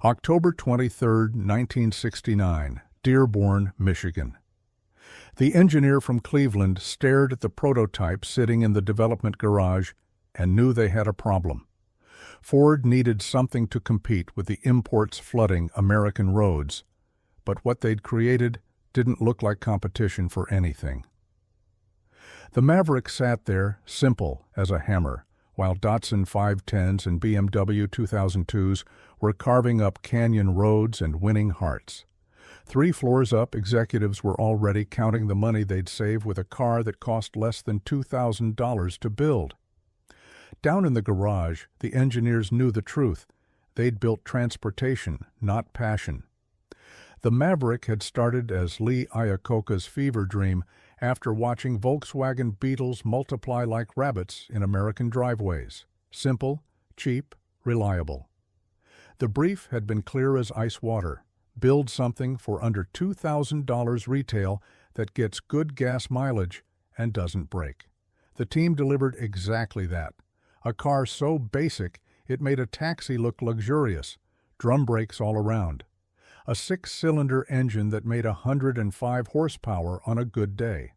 October 23, 1969, Dearborn, Michigan. The engineer from Cleveland stared at the prototype sitting in the development garage and knew they had a problem. Ford needed something to compete with the imports flooding American roads, but what they'd created didn't look like competition for anything. The Maverick sat there, simple as a hammer, while Datsun 510s and BMW 2002s were carving up canyon roads and winning hearts. 3 floors up, executives were already counting the money they'd save with a car that cost less than $2,000 to build. Down in the garage, the engineers knew the truth. They'd built transportation, not passion. The Maverick had started as Lee Iacocca's fever dream after watching Volkswagen Beetles multiply like rabbits in American driveways. Simple, cheap, reliable. The brief had been clear as ice water. Build something for under $2,000 retail that gets good gas mileage and doesn't break. The team delivered exactly that. A car so basic it made a taxi look luxurious, drum brakes all around. A 6-cylinder engine that made 105 horsepower on a good day.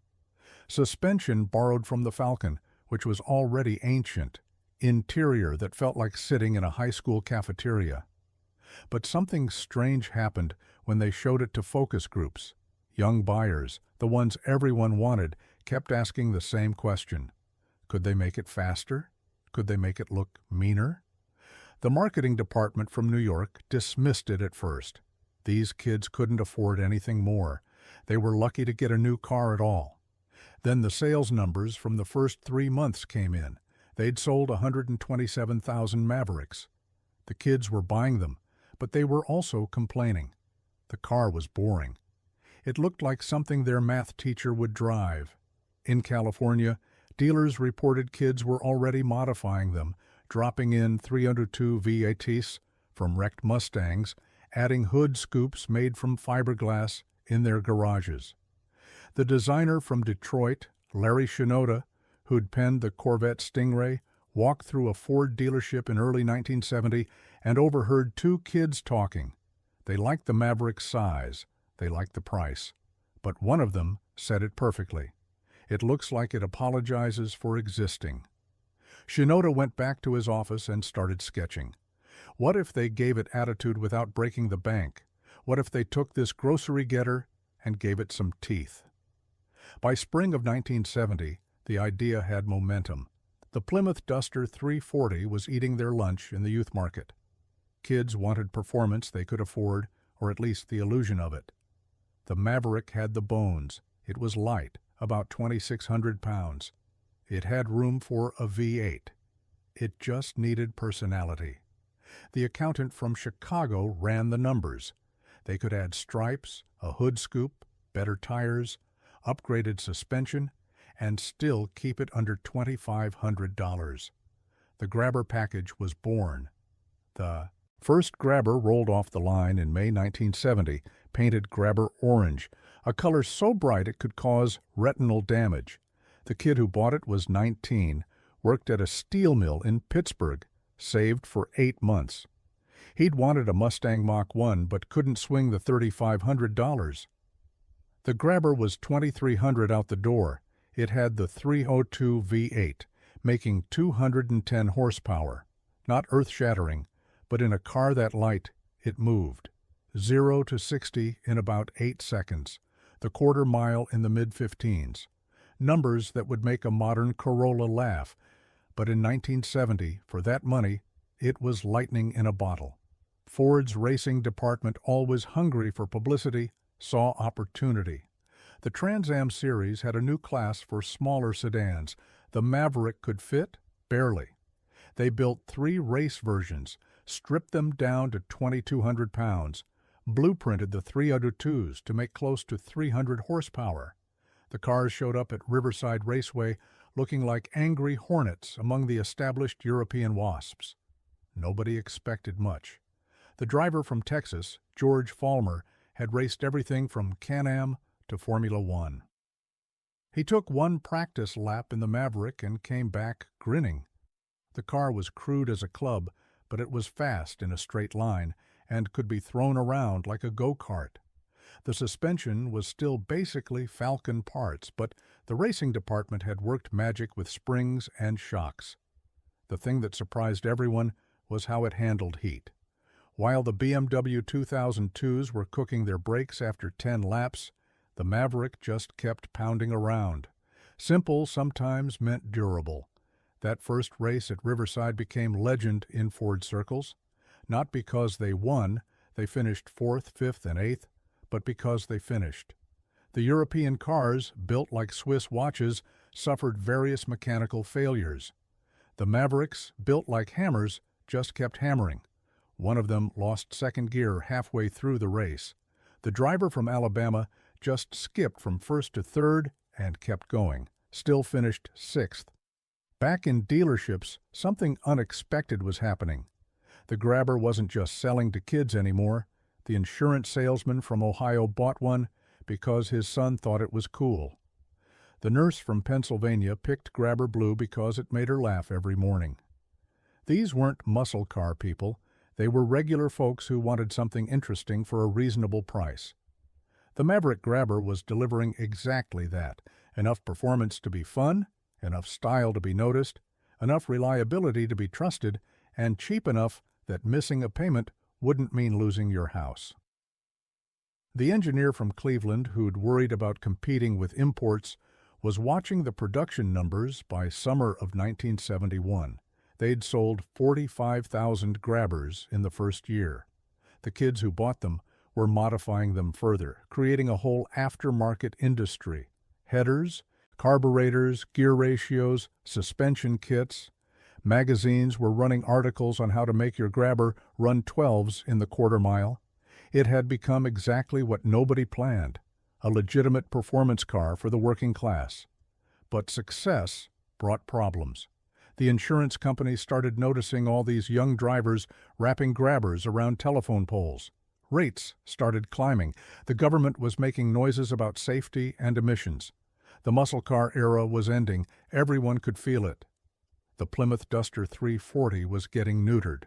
Suspension borrowed from the Falcon, which was already ancient. Interior that felt like sitting in a high school cafeteria. But something strange happened when they showed it to focus groups. Young buyers, the ones everyone wanted, kept asking the same question. Could they make it faster? Could they make it look meaner? The marketing department from New York dismissed it at first. These kids couldn't afford anything more. They were lucky to get a new car at all. Then the sales numbers from the first 3 months came in. They'd sold 127,000 Mavericks. The kids were buying them, but they were also complaining. The car was boring. It looked like something their math teacher would drive. In California, dealers reported kids were already modifying them, dropping in 302 V8s from wrecked Mustangs, adding hood scoops made from fiberglass in their garages. The designer from Detroit, Larry Shinoda, who'd penned the Corvette Stingray, walked through a Ford dealership in early 1970 and overheard 2 kids talking. They liked the Maverick's size, they liked the price, but one of them said it perfectly. It looks like it apologizes for existing. Shinoda went back to his office and started sketching. What if they gave it attitude without breaking the bank? What if they took this grocery getter and gave it some teeth? By spring of 1970, the idea had momentum. The Plymouth Duster 340 was eating their lunch in the youth market. Kids wanted performance they could afford, or at least the illusion of it. The Maverick had the bones. It was light, about 2,600 pounds. It had room for a V8. It just needed personality. The accountant from Chicago ran the numbers. They could add stripes, a hood scoop, better tires, upgraded suspension, and still keep it under $2,500. The Grabber package was born. The first Grabber rolled off the line in May 1970, painted Grabber orange, a color so bright it could cause retinal damage. The kid who bought it was 19, worked at a steel mill in Pittsburgh, saved for 8 months. He'd wanted a Mustang Mach 1 but couldn't swing the $3,500. The Grabber was $2,300 out the door. It had the 302 V8, making 210 horsepower. Not earth-shattering, but in a car that light, it moved. 0 to 60 in about 8 seconds, the quarter mile in the mid-15s. Numbers that would make a modern Corolla laugh, but in 1970, for that money, it was lightning in a bottle. Ford's racing department, always hungry for publicity, saw opportunity. The Trans Am series had a new class for smaller sedans. The Maverick could fit? Barely. They built 3 race versions, stripped them down to 2,200 pounds, blueprinted the 302s to make close to 300 horsepower. The cars showed up at Riverside Raceway looking like angry hornets among the established European wasps. Nobody expected much. The driver from Texas, George Fallmer, had raced everything from Can-Am to Formula One. He took one practice lap in the Maverick and came back grinning. The car was crude as a club, but it was fast in a straight line, and could be thrown around like a go-kart. The suspension was still basically Falcon parts, but the racing department had worked magic with springs and shocks. The thing that surprised everyone was how it handled heat. While the BMW 2002s were cooking their brakes after 10 laps, the Maverick just kept pounding around. Simple sometimes meant durable. That first race at Riverside became legend in Ford circles, not because they won, they finished 4th, 5th, and 8th, but because they finished. The European cars, built like Swiss watches, suffered various mechanical failures. The Mavericks, built like hammers, just kept hammering. One of them lost second gear halfway through the race. The driver from Alabama just skipped from first to third and kept going, still finished 6th. Back in dealerships, something unexpected was happening. The Grabber wasn't just selling to kids anymore. The insurance salesman from Ohio bought one because his son thought it was cool. The nurse from Pennsylvania picked Grabber Blue because it made her laugh every morning. These weren't muscle car people. They were regular folks who wanted something interesting for a reasonable price. The Maverick Grabber was delivering exactly that. Enough performance to be fun, enough style to be noticed, enough reliability to be trusted, and cheap enough that missing a payment wouldn't mean losing your house. The engineer from Cleveland, who'd worried about competing with imports, was watching the production numbers by summer of 1971. They'd sold 45,000 Grabbers in the first year. The kids who bought them were modifying them further, creating a whole aftermarket industry. Headers, carburetors, gear ratios, suspension kits. Magazines were running articles on how to make your Grabber run 12s in the quarter mile. It had become exactly what nobody planned, a legitimate performance car for the working class. But success brought problems. The insurance companies started noticing all these young drivers wrapping Grabbers around telephone poles. Rates started climbing. The government was making noises about safety and emissions. The muscle car era was ending. Everyone could feel it. The Plymouth Duster 340 was getting neutered.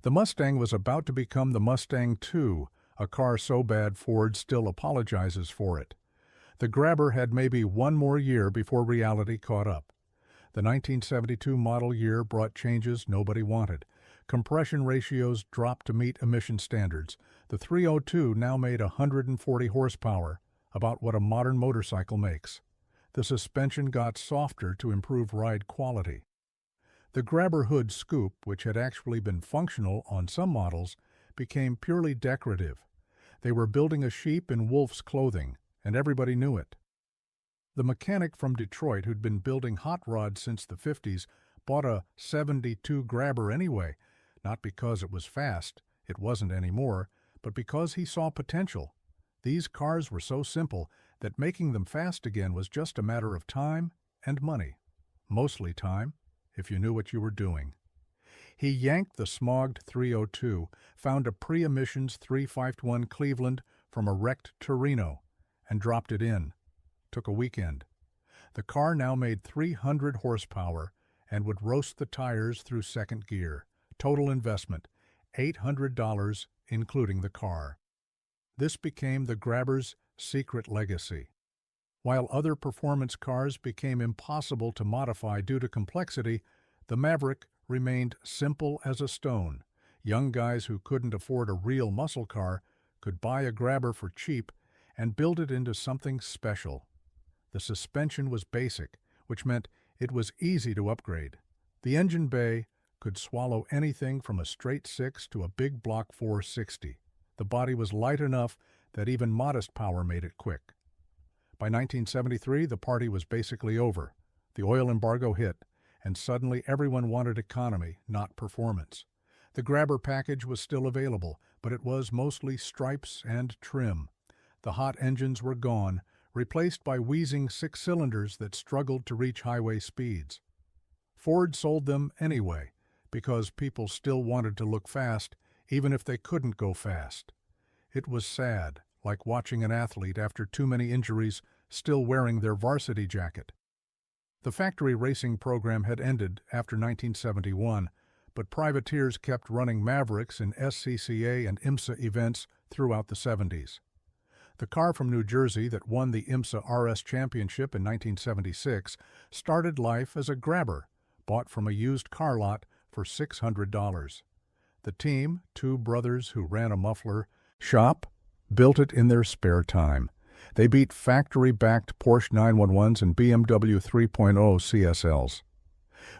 The Mustang was about to become the Mustang II, a car so bad Ford still apologizes for it. The Grabber had maybe one more year before reality caught up. The 1972 model year brought changes nobody wanted. Compression ratios dropped to meet emission standards. The 302 now made 140 horsepower, about what a modern motorcycle makes. The suspension got softer to improve ride quality. The Grabber hood scoop, which had actually been functional on some models, became purely decorative. They were building a sheep in wolf's clothing, and everybody knew it. The mechanic from Detroit who'd been building hot rods since the 50s bought a 72 Grabber anyway, not because it was fast, it wasn't anymore, but because he saw potential. These cars were so simple that making them fast again was just a matter of time and money. Mostly time, if you knew what you were doing. He yanked the smogged 302, found a pre-emissions 351 Cleveland from a wrecked Torino, and dropped it in. Took a weekend. The car now made 300 horsepower and would roast the tires through second gear. Total investment, $800, including the car. This became the Grabber's secret legacy. While other performance cars became impossible to modify due to complexity, the Maverick remained simple as a stone. Young guys who couldn't afford a real muscle car could buy a Grabber for cheap and build it into something special. The suspension was basic, which meant it was easy to upgrade. The engine bay could swallow anything from a straight 6 to a big block 460. The body was light enough that even modest power made it quick. By 1973, the party was basically over. The oil embargo hit, and suddenly everyone wanted economy, not performance. The Grabber package was still available, but it was mostly stripes and trim. The hot engines were gone, replaced by wheezing 6 cylinders that struggled to reach highway speeds. Ford sold them anyway, because people still wanted to look fast, even if they couldn't go fast. It was sad, like watching an athlete after too many injuries still wearing their varsity jacket. The factory racing program had ended after 1971, but privateers kept running Mavericks in SCCA and IMSA events throughout the 70s. The car from New Jersey that won the IMSA RS Championship in 1976 started life as a Grabber, bought from a used car lot for $600. The team, two brothers who ran a muffler shop, built it in their spare time. They beat factory-backed Porsche 911s and BMW 3.0 CSLs.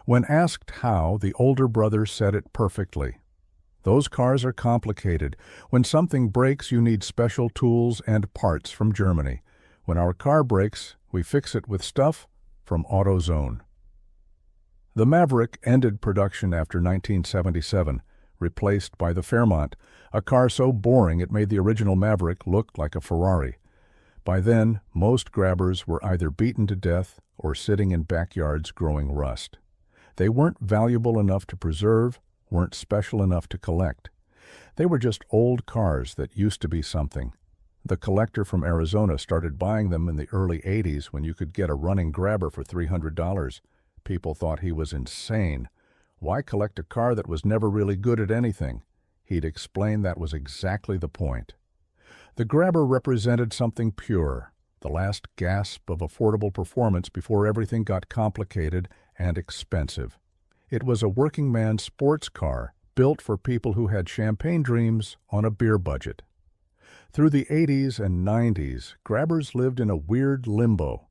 When asked how, the older brother said it perfectly. Those cars are complicated. When something breaks, you need special tools and parts from Germany. When our car breaks, we fix it with stuff from AutoZone. The Maverick ended production after 1977, replaced by the Fairmont, a car so boring it made the original Maverick look like a Ferrari. By then, most Grabbers were either beaten to death or sitting in backyards growing rust. They weren't valuable enough to preserve, weren't special enough to collect. They were just old cars that used to be something. The collector from Arizona started buying them in the early 80s when you could get a running Grabber for $300. People thought he was insane. Why collect a car that was never really good at anything? He'd explain that was exactly the point. The Grabber represented something pure, the last gasp of affordable performance before everything got complicated and expensive. It was a working man's sports car, built for people who had champagne dreams on a beer budget. Through the 80s and 90s, Grabbers lived in a weird limbo.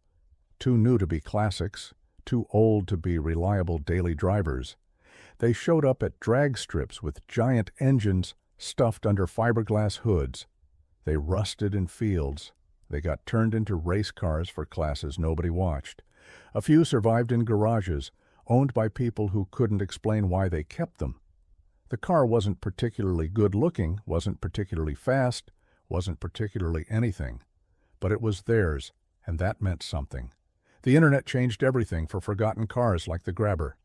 Too new to be classics, too old to be reliable daily drivers. They showed up at drag strips with giant engines stuffed under fiberglass hoods. They rusted in fields. They got turned into race cars for classes nobody watched. A few survived in garages, owned by people who couldn't explain why they kept them. The car wasn't particularly good-looking, wasn't particularly fast, wasn't particularly anything. But it was theirs, and that meant something. The internet changed everything for forgotten cars like the Grabber.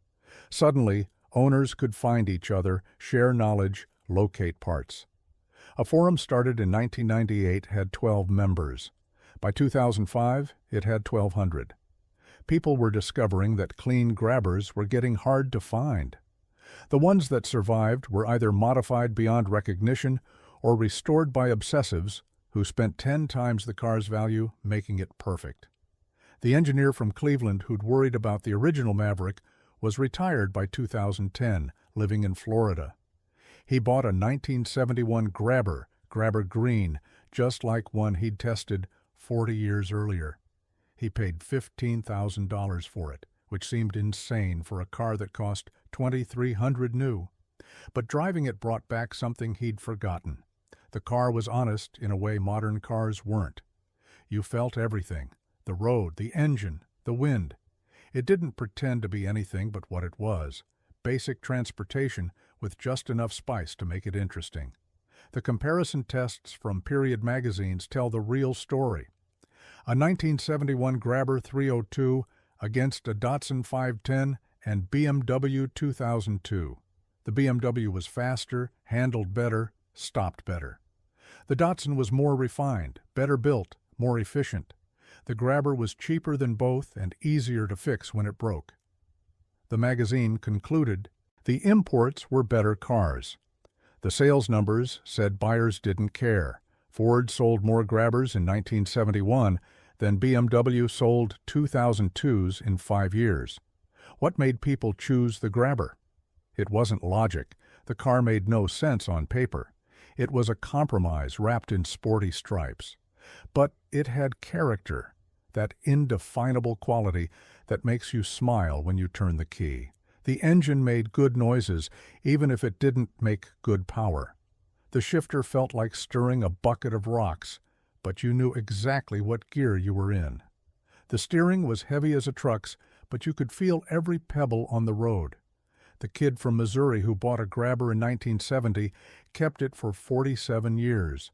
Suddenly, owners could find each other, share knowledge, locate parts. A forum started in 1998 had 12 members. By 2005, it had 1,200. People were discovering that clean Grabbers were getting hard to find. The ones that survived were either modified beyond recognition or restored by obsessives who spent 10 times the car's value making it perfect. The engineer from Cleveland who'd worried about the original Maverick was retired by 2010, living in Florida. He bought a 1971 Grabber, Grabber Green, just like one he'd tested 40 years earlier. He paid $15,000 for it, which seemed insane for a car that cost $2,300 new. But driving it brought back something he'd forgotten. The car was honest in a way modern cars weren't. You felt everything: the road, the engine, the wind. It didn't pretend to be anything but what it was: basic transportation with just enough spice to make it interesting. The comparison tests from period magazines tell the real story. A 1971 Grabber 302 against a Datsun 510 and BMW 2002. The BMW was faster, handled better, stopped better. The Datsun was more refined, better built, more efficient. The Grabber was cheaper than both and easier to fix when it broke. The magazine concluded the imports were better cars. The sales numbers said buyers didn't care. Ford sold more Grabbers in 1971 than BMW sold 2002s in 5 years. What made people choose the Grabber? It wasn't logic. The car made no sense on paper. It was a compromise wrapped in sporty stripes. But it had character, that indefinable quality that makes you smile when you turn the key. The engine made good noises, even if it didn't make good power. The shifter felt like stirring a bucket of rocks, but you knew exactly what gear you were in. The steering was heavy as a truck's, but you could feel every pebble on the road. The kid from Missouri who bought a Grabber in 1970 kept it for 47 years.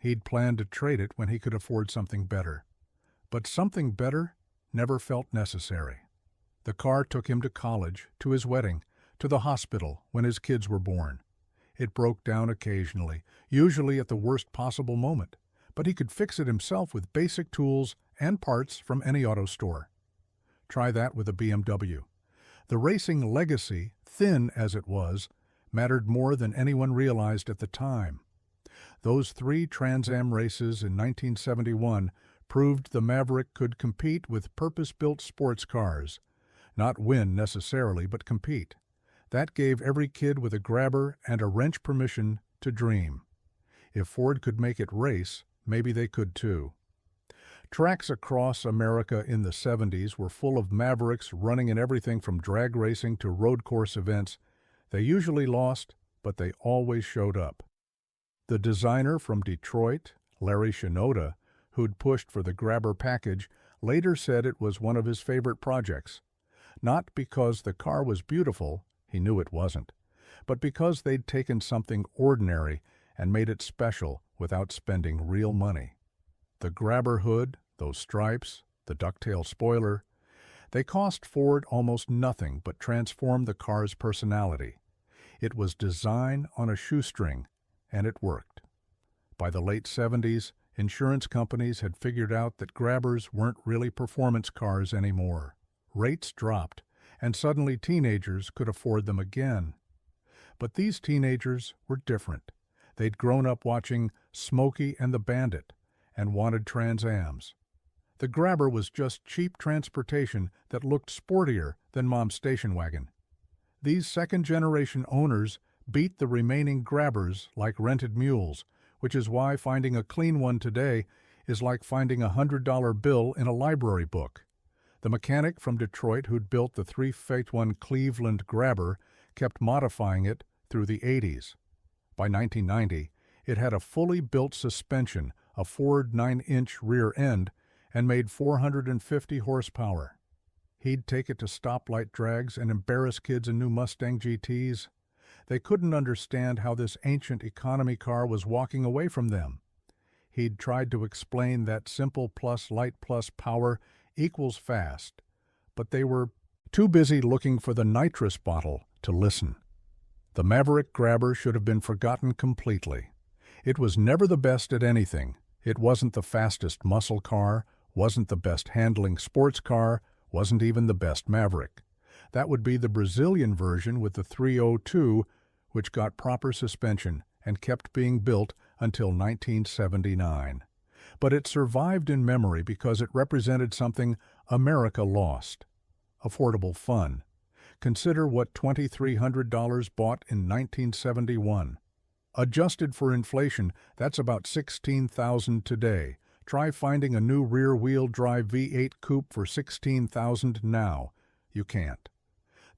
He'd planned to trade it when he could afford something better. But something better never felt necessary. The car took him to college, to his wedding, to the hospital when his kids were born. It broke down occasionally, usually at the worst possible moment, but he could fix it himself with basic tools and parts from any auto store. Try that with a BMW. The racing legacy thin as it was, mattered more than anyone realized at the time. Those 3 Trans Am races in 1971 proved the Maverick could compete with purpose-built sports cars. Not win necessarily, but compete. That gave every kid with a Grabber and a wrench permission to dream. If Ford could make it race, maybe they could too. Tracks across America in the 70s were full of Mavericks running in everything from drag racing to road course events. They usually lost, but they always showed up. The designer from Detroit, Larry Shinoda, who'd pushed for the Grabber package, later said it was one of his favorite projects. Not because the car was beautiful, he knew it wasn't, but because they'd taken something ordinary and made it special without spending real money. The Grabber hood, those stripes, the ducktail spoiler, they cost Ford almost nothing but transformed the car's personality. It was design on a shoestring, and it worked. By the late 70s, insurance companies had figured out that Grabbers weren't really performance cars anymore. Rates dropped, and suddenly teenagers could afford them again. But these teenagers were different. They'd grown up watching Smokey and the Bandit and wanted Trans Ams. The Grabber was just cheap transportation that looked sportier than Mom's station wagon. These second-generation owners beat the remaining Grabbers like rented mules, which is why finding a clean one today is like finding a $100 bill in a library book. The mechanic from Detroit who'd built the 351 Cleveland Grabber kept modifying it through the 80s. By 1990, it had a fully built suspension, a Ford 9-inch rear end, and made 450 horsepower. He'd take it to stoplight drags and embarrass kids in new Mustang GTs. They couldn't understand how this ancient economy car was walking away from them. He'd tried to explain that simple plus light plus power equals fast, but they were too busy looking for the nitrous bottle to listen. The Maverick Grabber should have been forgotten completely. It was never the best at anything. It wasn't the fastest muscle car, wasn't the best handling sports car, wasn't even the best Maverick. That would be the Brazilian version with the 302, which got proper suspension and kept being built until 1979. But it survived in memory because it represented something America lost: affordable fun. Consider what $2,300 bought in 1971. Adjusted for inflation, that's about $16,000 today. Try finding a new rear-wheel drive V8 coupe for $16,000 now. You can't.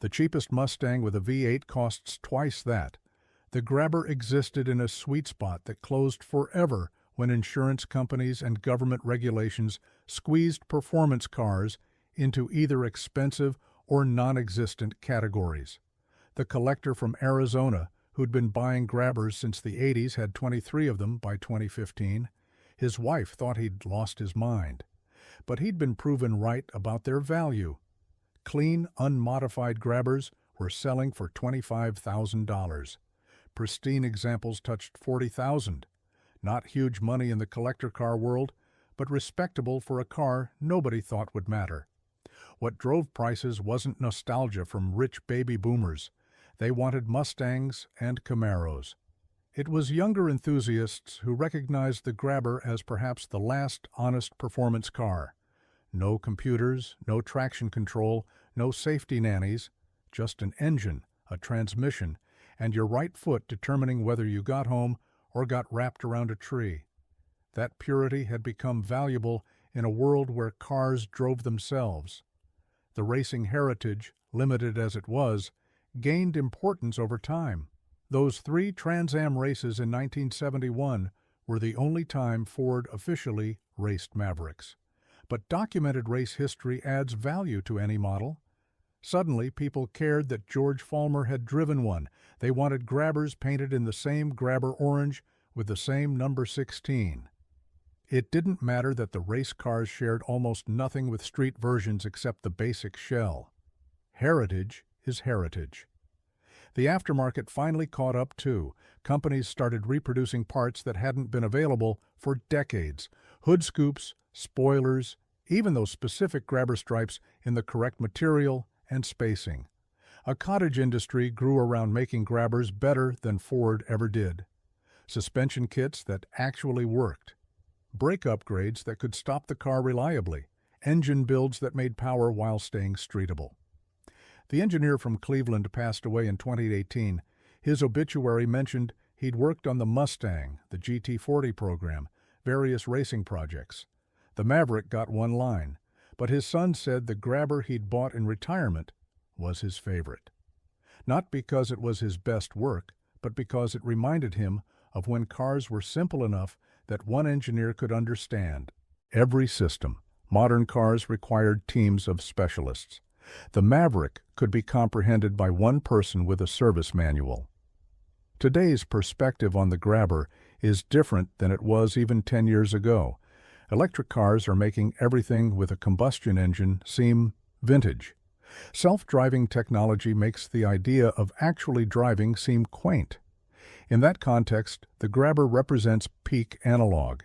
The cheapest Mustang with a V8 costs twice that. The Grabber existed in a sweet spot that closed forever when insurance companies and government regulations squeezed performance cars into either expensive or non-existent categories. The collector from Arizona, who'd been buying Grabbers since the 80s, had 23 of them by 2015. His wife thought he'd lost his mind. But he'd been proven right about their value. Clean, unmodified Grabbers were selling for $25,000. Pristine examples touched $40,000. Not huge money in the collector car world, but respectable for a car nobody thought would matter. What drove prices wasn't nostalgia from rich baby boomers. They wanted Mustangs and Camaros. It was younger enthusiasts who recognized the Grabber as perhaps the last honest performance car. No computers, no traction control, no safety nannies, just an engine, a transmission, and your right foot determining whether you got home or got wrapped around a tree. That purity had become valuable in a world where cars drove themselves. The racing heritage, limited as it was, gained importance over time. Those 3 Trans Am races in 1971 were the only time Ford officially raced Mavericks. But documented race history adds value to any model. Suddenly, people cared that George Follmer had driven one. They wanted Grabbers painted in the same Grabber orange with the same number 16. It didn't matter that the race cars shared almost nothing with street versions except the basic shell. Heritage is heritage. The aftermarket finally caught up too. Companies started reproducing parts that hadn't been available for decades. Hood scoops, spoilers, even those specific Grabber stripes in the correct material and spacing. A cottage industry grew around making grabbers better than Ford ever did. Suspension kits that actually worked, brake upgrades that could stop the car reliably, engine builds that made power while staying streetable. The engineer from Cleveland passed away in 2018. His obituary mentioned he'd worked on the Mustang, the GT40 program, various racing projects. The Maverick got one line, but his son said the Grabber he'd bought in retirement was his favorite. Not because it was his best work, but because it reminded him of when cars were simple enough that one engineer could understand every system. Modern cars required teams of specialists. The Maverick could be comprehended by one person with a service manual. Today's perspective on the Grabber is different than it was even 10 years ago. Electric cars are making everything with a combustion engine seem vintage. Self-driving technology makes the idea of actually driving seem quaint. In that context, the Grabber represents peak analog.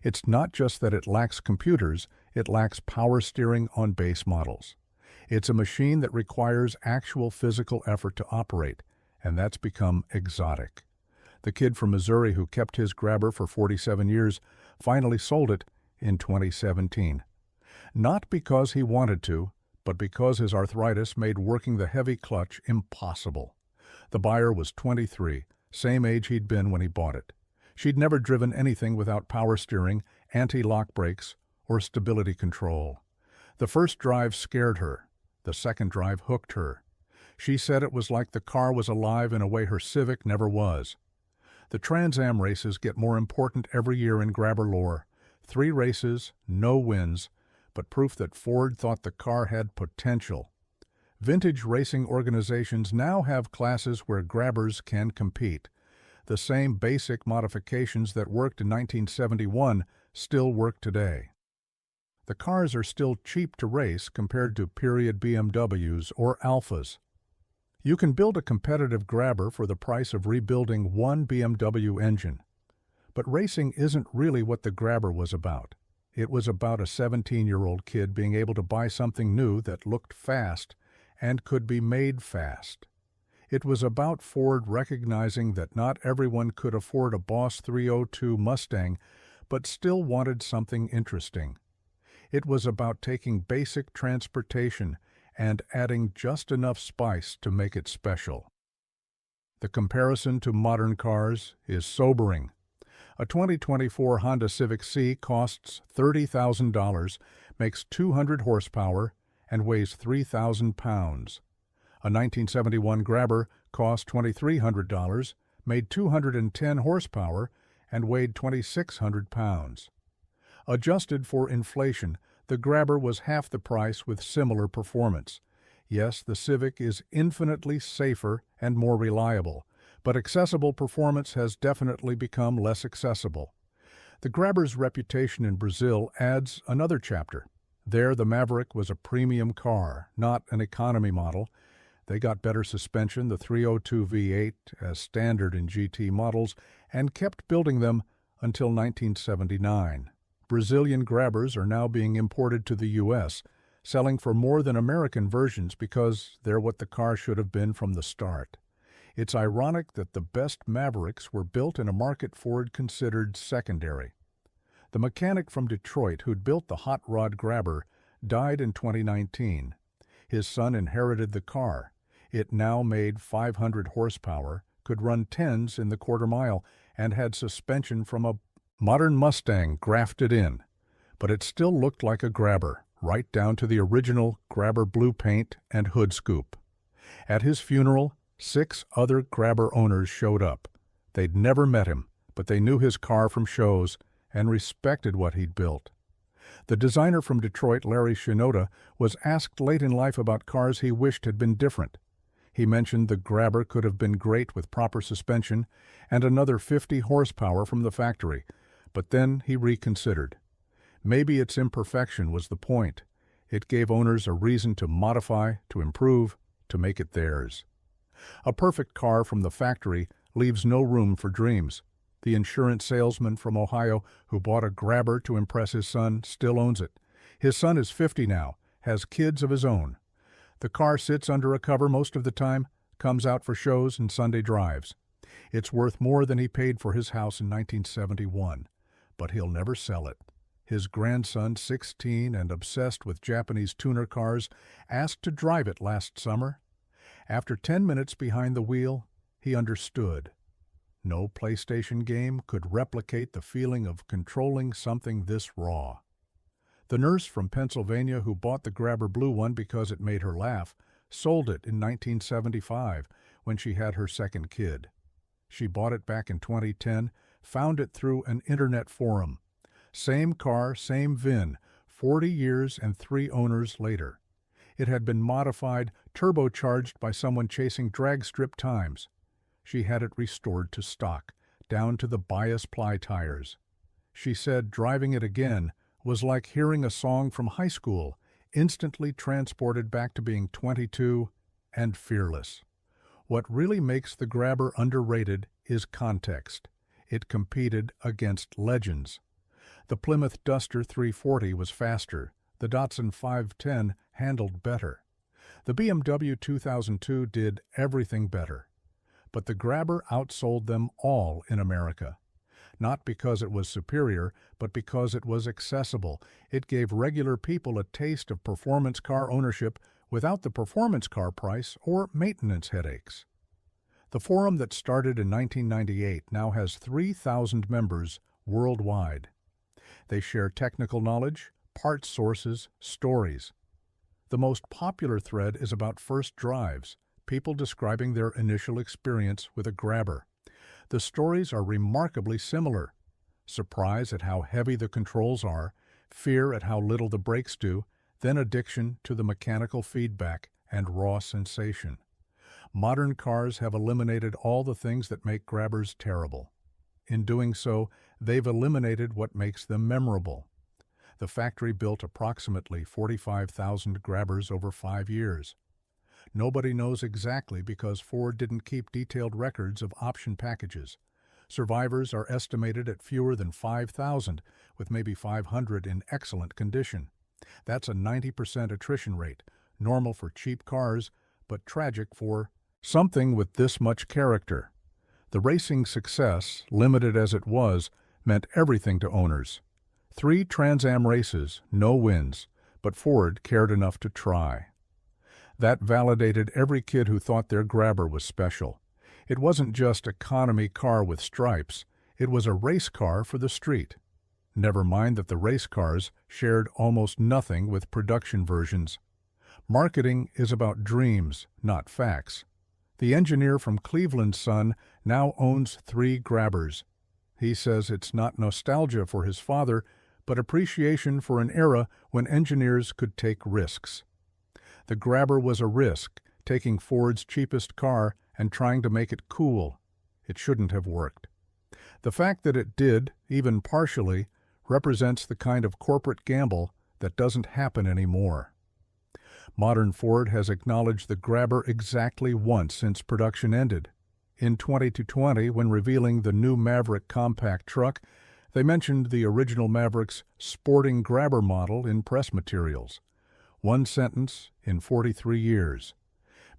It's not just that it lacks computers, it lacks power steering on base models. It's a machine that requires actual physical effort to operate, and that's become exotic. The kid from Missouri who kept his Grabber for 47 years finally sold it in 2017. Not because he wanted to, but because his arthritis made working the heavy clutch impossible. The buyer was 23, same age he'd been when he bought it. She'd never driven anything without power steering, anti-lock brakes, or stability control. The first drive scared her. The second drive hooked her. She said it was like the car was alive in a way her Civic never was. The Trans Am races get more important every year in Grabber lore. 3 races, no wins, but proof that Ford thought the car had potential. Vintage racing organizations now have classes where Grabbers can compete. The same basic modifications that worked in 1971 still work today. The cars are still cheap to race compared to period BMWs or Alphas. You can build a competitive Grabber for the price of rebuilding one BMW engine. But racing isn't really what the Grabber was about. It was about a 17-year-old kid being able to buy something new that looked fast and could be made fast. It was about Ford recognizing that not everyone could afford a Boss 302 Mustang, but still wanted something interesting. It was about taking basic transportation and adding just enough spice to make it special. The comparison to modern cars is sobering. A 2024 Honda Civic C costs $30,000, makes 200 horsepower, and weighs 3,000 pounds. A 1971 Grabber cost $2,300, made 210 horsepower, and weighed 2,600 pounds. Adjusted for inflation, the Grabber was half the price with similar performance. Yes, the Civic is infinitely safer and more reliable, but accessible performance has definitely become less accessible. The Grabber's reputation in Brazil adds another chapter. There, the Maverick was a premium car, not an economy model. They got better suspension, the 302 V8, as standard in GT models, and kept building them until 1979. Brazilian Grabbers are now being imported to the U.S., selling for more than American versions because they're what the car should have been from the start. It's ironic that the best Mavericks were built in a market Ford considered secondary. The mechanic from Detroit who'd built the hot rod Grabber died in 2019. His son inherited the car. It now made 500 horsepower, could run 10s in the quarter mile, and had suspension from a modern Mustang grafted in. But it still looked like a Grabber, right down to the original Grabber blue paint and hood scoop. At his funeral, 6 other Grabber owners showed up. They'd never met him, but they knew his car from shows and respected what he'd built. The designer from Detroit, Larry Shinoda, was asked late in life about cars he wished had been different. He mentioned the Grabber could have been great with proper suspension and another 50 horsepower from the factory, but then he reconsidered. Maybe its imperfection was the point. It gave owners a reason to modify, to improve, to make it theirs. A perfect car from the factory leaves no room for dreams. The insurance salesman from Ohio who bought a Grabber to impress his son still owns it. His son is 50 now, has kids of his own. The car sits under a cover most of the time, comes out for shows and Sunday drives. It's worth more than he paid for his house in 1971, but he'll never sell it. His grandson, 16 and obsessed with Japanese tuner cars, asked to drive it last summer. After 10 minutes behind the wheel, he understood. No PlayStation game could replicate the feeling of controlling something this raw. The nurse from Pennsylvania who bought the Grabber blue one because it made her laugh sold it in 1975 when she had her second kid. She bought it back in 2010, found it through an internet forum. Same car, same VIN, 40 years and 3 owners later. It had been modified, turbocharged by someone chasing drag strip times. She had it restored to stock, down to the bias ply tires. She said driving it again was like hearing a song from high school, instantly transported back to being 22 and fearless. What really makes the Grabber underrated is context. It competed against legends. The Plymouth Duster 340 was faster. The Datsun 510 handled better. The BMW 2002 did everything better. But the Grabber outsold them all in America. Not because it was superior, but because it was accessible. It gave regular people a taste of performance car ownership without the performance car price or maintenance headaches. The forum that started in 1998 now has 3,000 members worldwide. They share technical knowledge, parts sources, stories. The most popular thread is about first drives, people describing their initial experience with a Grabber. The stories are remarkably similar. Surprise at how heavy the controls are, fear at how little the brakes do, then addiction to the mechanical feedback and raw sensation. Modern cars have eliminated all the things that make Grabbers terrible. In doing so, they've eliminated what makes them memorable. The factory built approximately 45,000 Grabbers over 5 years. Nobody knows exactly because Ford didn't keep detailed records of option packages. Survivors are estimated at fewer than 5,000, with maybe 500 in excellent condition. That's a 90% attrition rate, normal for cheap cars, but tragic for something with this much character. The racing success, limited as it was, meant everything to owners. 3 Trans Am races, no wins, but Ford cared enough to try. That validated every kid who thought their Grabber was special. It wasn't just economy car with stripes, it was a race car for the street. Never mind that the race cars shared almost nothing with production versions. Marketing is about dreams, not facts. The engineer from Cleveland's son now owns 3 Grabbers. He says it's not nostalgia for his father, but appreciation for an era when engineers could take risks. The Grabber was a risk, taking Ford's cheapest car and trying to make it cool. It shouldn't have worked. The fact that it did, even partially, represents the kind of corporate gamble that doesn't happen anymore. Modern Ford has acknowledged the Grabber exactly once since production ended. In 2020, when revealing the new Maverick compact truck, they mentioned the original Maverick's sporting Grabber model in press materials. One sentence in 43 years.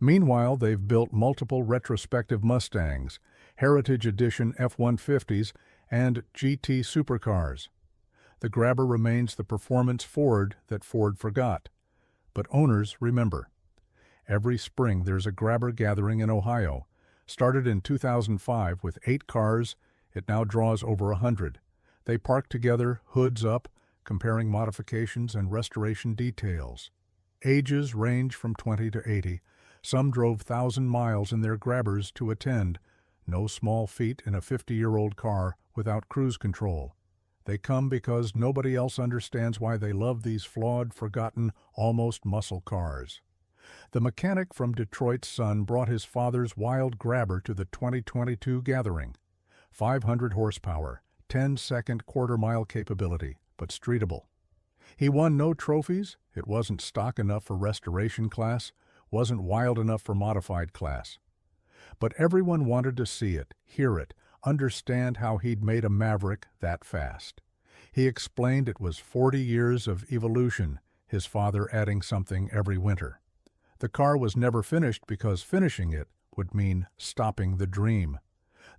Meanwhile, they've built multiple retrospective Mustangs, Heritage Edition F-150s, and GT supercars. The Grabber remains the performance Ford that Ford forgot. But owners remember. Every spring there's a Grabber gathering in Ohio. Started in 2005 with 8 cars, it now draws over 100. They park together, hoods up, comparing modifications and restoration details. Ages range from 20 to 80. Some drove 1,000 miles in their Grabbers to attend. No small feat in a 50-year-old car without cruise control. They come because nobody else understands why they love these flawed, forgotten, almost muscle cars. The mechanic from Detroit's son brought his father's wild Grabber to the 2022 gathering. 500 horsepower, 10-second quarter-mile capability, but streetable. He won no trophies, it wasn't stock enough for restoration class, wasn't wild enough for modified class. But everyone wanted to see it, hear it, understand how he'd made a Maverick that fast. He explained it was 40 years of evolution, his father adding something every winter. The car was never finished because finishing it would mean stopping the dream.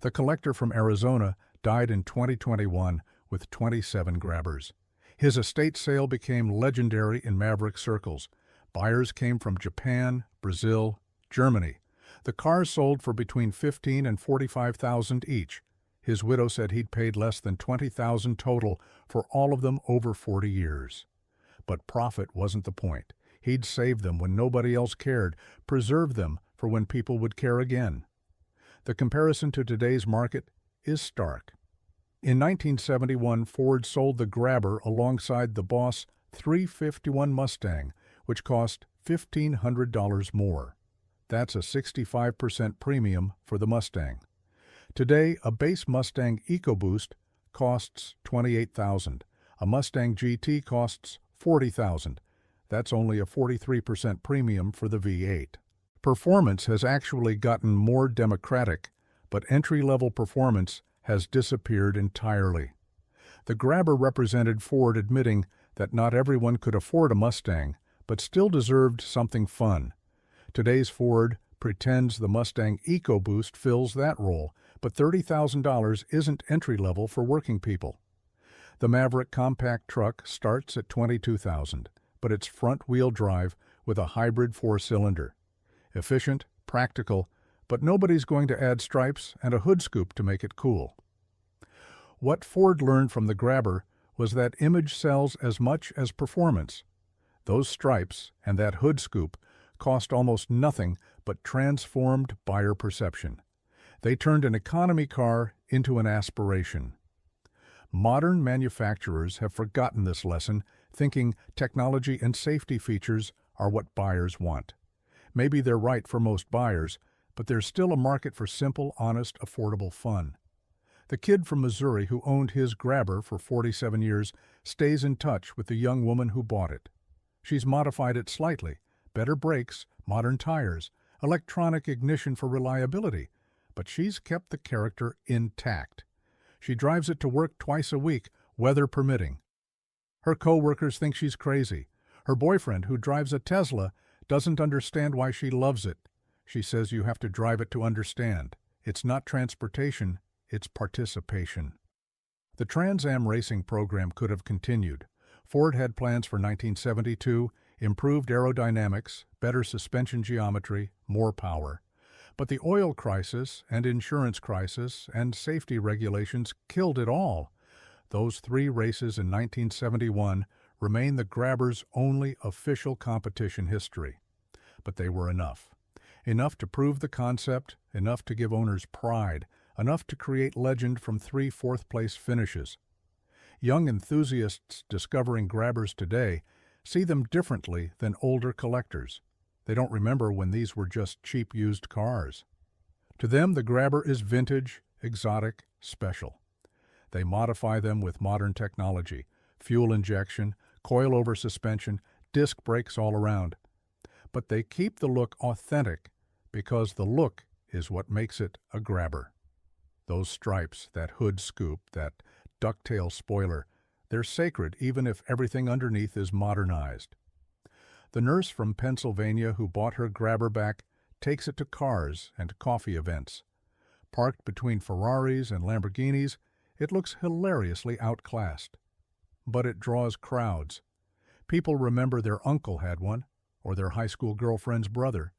The collector from Arizona died in 2021 with 27 Grabbers. His estate sale became legendary in Maverick circles. Buyers came from Japan, Brazil, Germany. The cars sold for between $15,000 and $45,000 each. His widow said he'd paid less than $20,000 total for all of them over 40 years. But profit wasn't the point. He'd save them when nobody else cared, preserve them for when people would care again. The comparison to today's market is stark. In 1971, Ford sold the Grabber alongside the Boss 351 Mustang, which cost $1,500 more. That's a 65% premium for the Mustang. Today, a base Mustang EcoBoost costs $28,000. A Mustang GT costs $40,000. That's only a 43% premium for the V8. Performance has actually gotten more democratic, but entry-level performance has disappeared entirely. The Grabber represented Ford admitting that not everyone could afford a Mustang, but still deserved something fun. Today's Ford pretends the Mustang EcoBoost fills that role, but $30,000 isn't entry-level for working people. The Maverick compact truck starts at $22,000, but it's front-wheel drive with a hybrid four-cylinder. Efficient, practical, but nobody's going to add stripes and a hood scoop to make it cool. What Ford learned from the Grabber was that image sells as much as performance. Those stripes and that hood scoop cost almost nothing but transformed buyer perception. They turned an economy car into an aspiration. Modern manufacturers have forgotten this lesson, thinking technology and safety features are what buyers want. Maybe they're right for most buyers, but there's still a market for simple, honest, affordable fun. The kid from Missouri who owned his Grabber for 47 years stays in touch with the young woman who bought it. She's modified it slightly, better brakes, modern tires, electronic ignition for reliability, but she's kept the character intact. She drives it to work twice a week, weather permitting. Her co-workers think she's crazy. Her boyfriend, who drives a Tesla, doesn't understand why she loves it. She says you have to drive it to understand. It's not transportation, it's participation. The Trans Am racing program could have continued. Ford had plans for 1972, improved aerodynamics, better suspension geometry, more power. But the oil crisis and insurance crisis and safety regulations killed it all. Those 3 races in 1971 remain the Grabber's only official competition history. But they were enough. Enough to prove the concept, enough to give owners pride, enough to create legend from 3 fourth-place finishes. Young enthusiasts discovering Grabbers today see them differently than older collectors. They don't remember when these were just cheap used cars. To them, the Grabber is vintage, exotic, special. They modify them with modern technology, fuel injection, coil-over suspension, disc brakes all around. But they keep the look authentic because the look is what makes it a Grabber. Those stripes, that hood scoop, that ducktail spoiler, they're sacred even if everything underneath is modernized. The nurse from Pennsylvania who bought her Grabber back takes it to cars and coffee events. Parked between Ferraris and Lamborghinis, it looks hilariously outclassed. But it draws crowds. People remember their uncle had one, or their high school girlfriend's brother,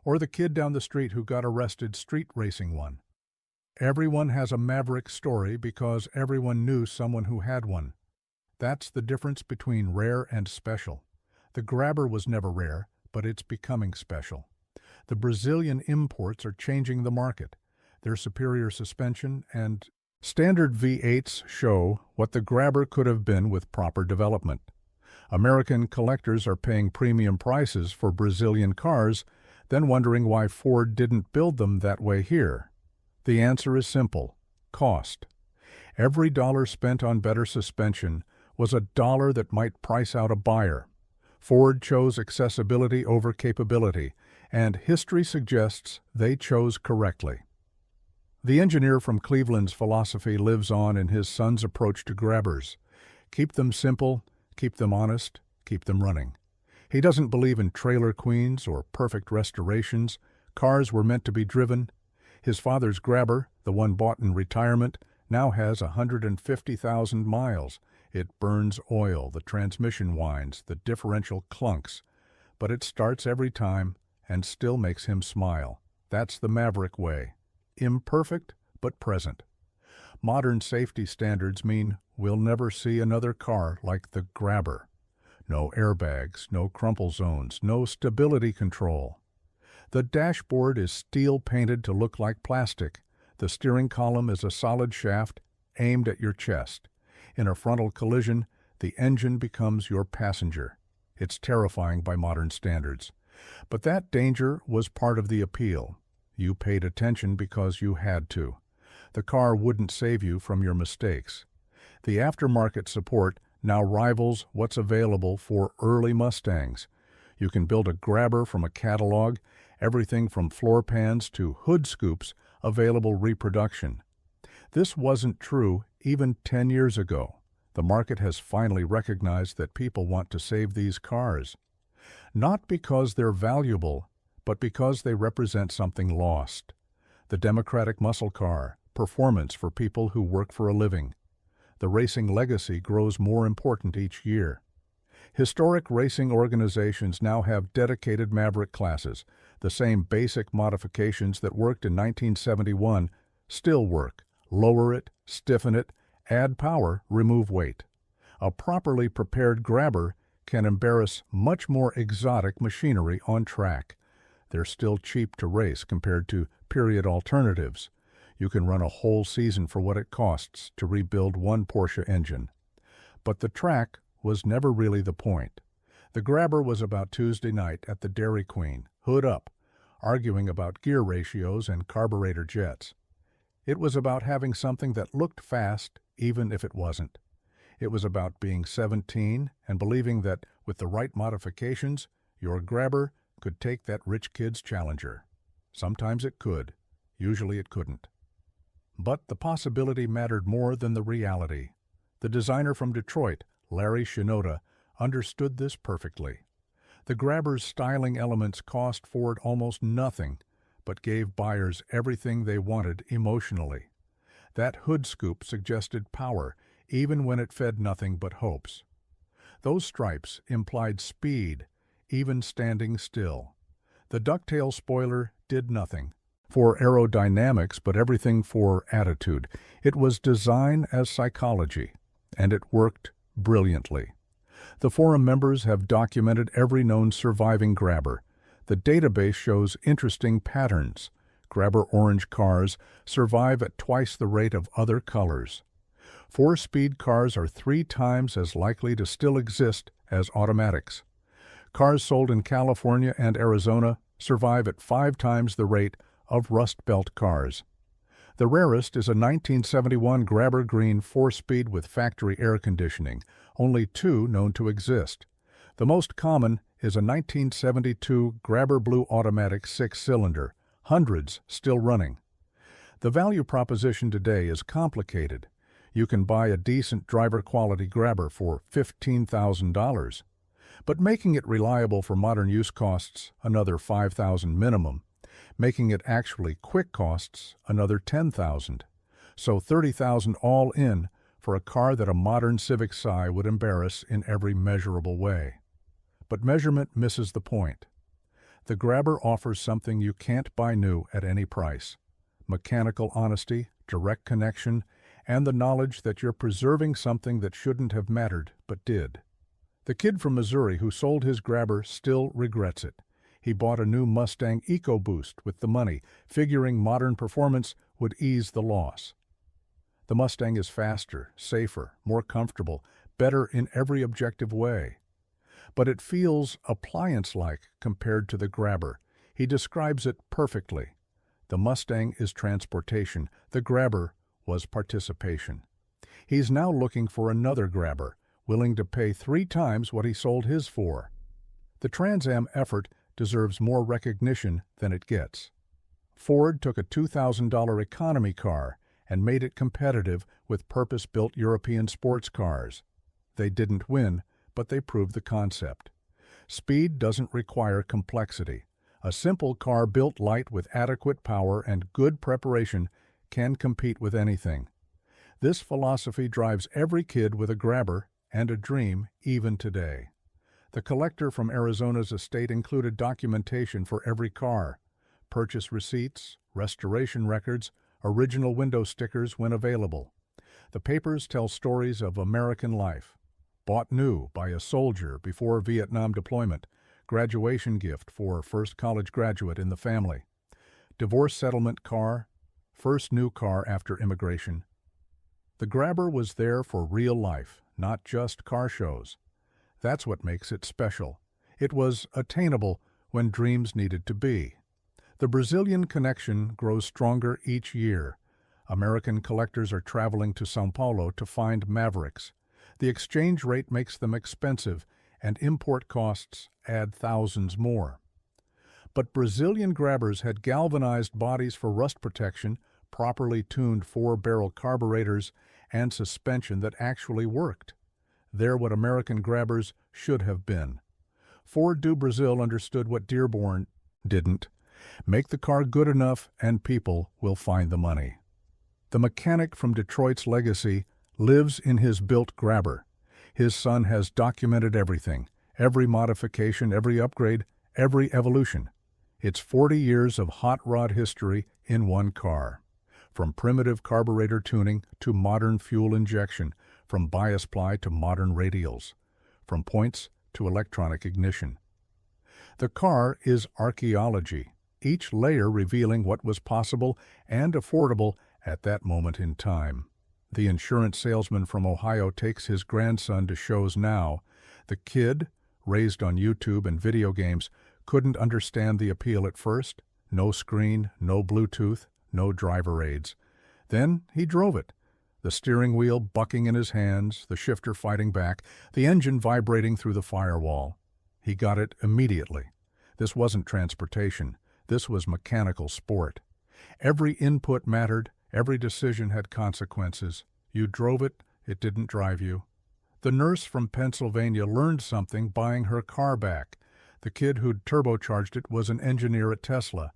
or the kid down the street who got arrested street racing one. Everyone has a Maverick story because everyone knew someone who had one. That's the difference between rare and special. The Grabber was never rare, but it's becoming special. The Brazilian imports are changing the market. Their superior suspension and standard V8s show what the Grabber could have been with proper development. American collectors are paying premium prices for Brazilian cars, then wondering why Ford didn't build them that way here. The answer is simple: cost. Every dollar spent on better suspension was a dollar that might price out a buyer. Ford chose accessibility over capability, and history suggests they chose correctly. The engineer from Cleveland's philosophy lives on in his son's approach to Grabbers. Keep them simple, keep them honest, keep them running. He doesn't believe in trailer queens or perfect restorations. Cars were meant to be driven. His father's Grabber, the one bought in retirement, now has 150,000 miles. It burns oil, the transmission whines, the differential clunks. But it starts every time and still makes him smile. That's the Maverick way. Imperfect, but present. Modern safety standards mean we'll never see another car like the Grabber. No airbags, no crumple zones, no stability control. The dashboard is steel-painted to look like plastic. The steering column is a solid shaft aimed at your chest. In a frontal collision, the engine becomes your passenger. It's terrifying by modern standards. But that danger was part of the appeal. You paid attention because you had to. The car wouldn't save you from your mistakes. The aftermarket support now rivals what's available for early Mustangs. You can build a Grabber from a catalog, everything from floor pans to hood scoops, available reproduction. This wasn't true even 10 years ago. The market has finally recognized that people want to save these cars. Not because they're valuable, but because they represent something lost. The democratic muscle car, performance for people who work for a living. The racing legacy grows more important each year. Historic racing organizations now have dedicated Maverick classes. The same basic modifications that worked in 1971 still work. Lower it, stiffen it, add power, remove weight. A properly prepared Grabber can embarrass much more exotic machinery on track. They're still cheap to race compared to period alternatives. You can run a whole season for what it costs to rebuild one Porsche engine. But the track was never really the point. The Grabber was about Tuesday night at the Dairy Queen, hood up, arguing about gear ratios and carburetor jets. It was about having something that looked fast, even if it wasn't. It was about being 17 and believing that, with the right modifications, your Grabber could take that rich kid's Challenger. Sometimes it could. Usually it couldn't. But the possibility mattered more than the reality. The designer from Detroit, Larry Shinoda, understood this perfectly. The Grabber's styling elements cost Ford almost nothing, but gave buyers everything they wanted emotionally. That hood scoop suggested power, even when it fed nothing but hopes. Those stripes implied speed, even standing still. The ducktail spoiler did nothing for aerodynamics, but everything for attitude. It was design as psychology, and it worked brilliantly. The forum members have documented every known surviving Grabber. The database shows interesting patterns. Grabber orange cars survive at twice the rate of other colors. 4-speed cars are 3 times as likely to still exist as automatics. Cars sold in California and Arizona survive at 5 times the rate of Rust Belt cars. The rarest is a 1971 Grabber Green 4-speed with factory air conditioning, only 2 known to exist. The most common is a 1972 Grabber Blue automatic 6-cylinder, hundreds still running. The value proposition today is complicated. You can buy a decent driver-quality Grabber for $15,000, but making it reliable for modern use costs another $5,000 minimum. Making it actually quick costs another $10,000. So $30,000 all in for a car that a modern Civic Si would embarrass in every measurable way. But measurement misses the point. The Grabber offers something you can't buy new at any price: mechanical honesty, direct connection, and the knowledge that you're preserving something that shouldn't have mattered but did. The kid from Missouri who sold his Grabber still regrets it. He bought a new Mustang EcoBoost with the money, figuring modern performance would ease the loss. The Mustang is faster, safer, more comfortable, better in every objective way. But it feels appliance-like compared to the Grabber. He describes it perfectly. The Mustang is transportation. The Grabber was participation. He's now looking for another Grabber, willing to pay 3 times what he sold his for. The Trans Am effort deserves more recognition than it gets. Ford took a $2,000 economy car and made it competitive with purpose-built European sports cars. They didn't win, but they proved the concept. Speed doesn't require complexity. A simple car built light with adequate power and good preparation can compete with anything. This philosophy drives every kid with a grabber and a dream even today. The collector from Arizona's estate included documentation for every car, purchase receipts, restoration records, original window stickers when available. The papers tell stories of American life. Bought new by a soldier before Vietnam deployment, graduation gift for first college graduate in the family, divorce settlement car, first new car after immigration. The Grabber was there for real life, not just car shows. That's what makes it special. It was attainable when dreams needed to be. The Brazilian connection grows stronger each year. American collectors are traveling to São Paulo to find Mavericks. The exchange rate makes them expensive, and import costs add thousands more. But Brazilian Grabbers had galvanized bodies for rust protection, properly tuned 4-barrel carburetors, and suspension that actually worked. They're what American Grabbers should have been. Ford do Brazil understood what Dearborn didn't. Make the car good enough and people will find the money. The mechanic from Detroit's legacy lives in his built Grabber. His son has documented everything, every modification, every upgrade, every evolution. It's 40 years of hot rod history in one car. From primitive carburetor tuning to modern fuel injection, from bias ply to modern radials, from points to electronic ignition. The car is archaeology, each layer revealing what was possible and affordable at that moment in time. The insurance salesman from Ohio takes his grandson to shows now. The kid, raised on YouTube and video games, couldn't understand the appeal at first. No screen, no Bluetooth, no driver aids. Then he drove it. The steering wheel bucking in his hands, the shifter fighting back, the engine vibrating through the firewall. He got it immediately. This wasn't transportation. This was mechanical sport. Every input mattered. Every decision had consequences. You drove it, it didn't drive you. The nurse from Pennsylvania learned something buying her car back. The kid who'd turbocharged it was an engineer at Tesla.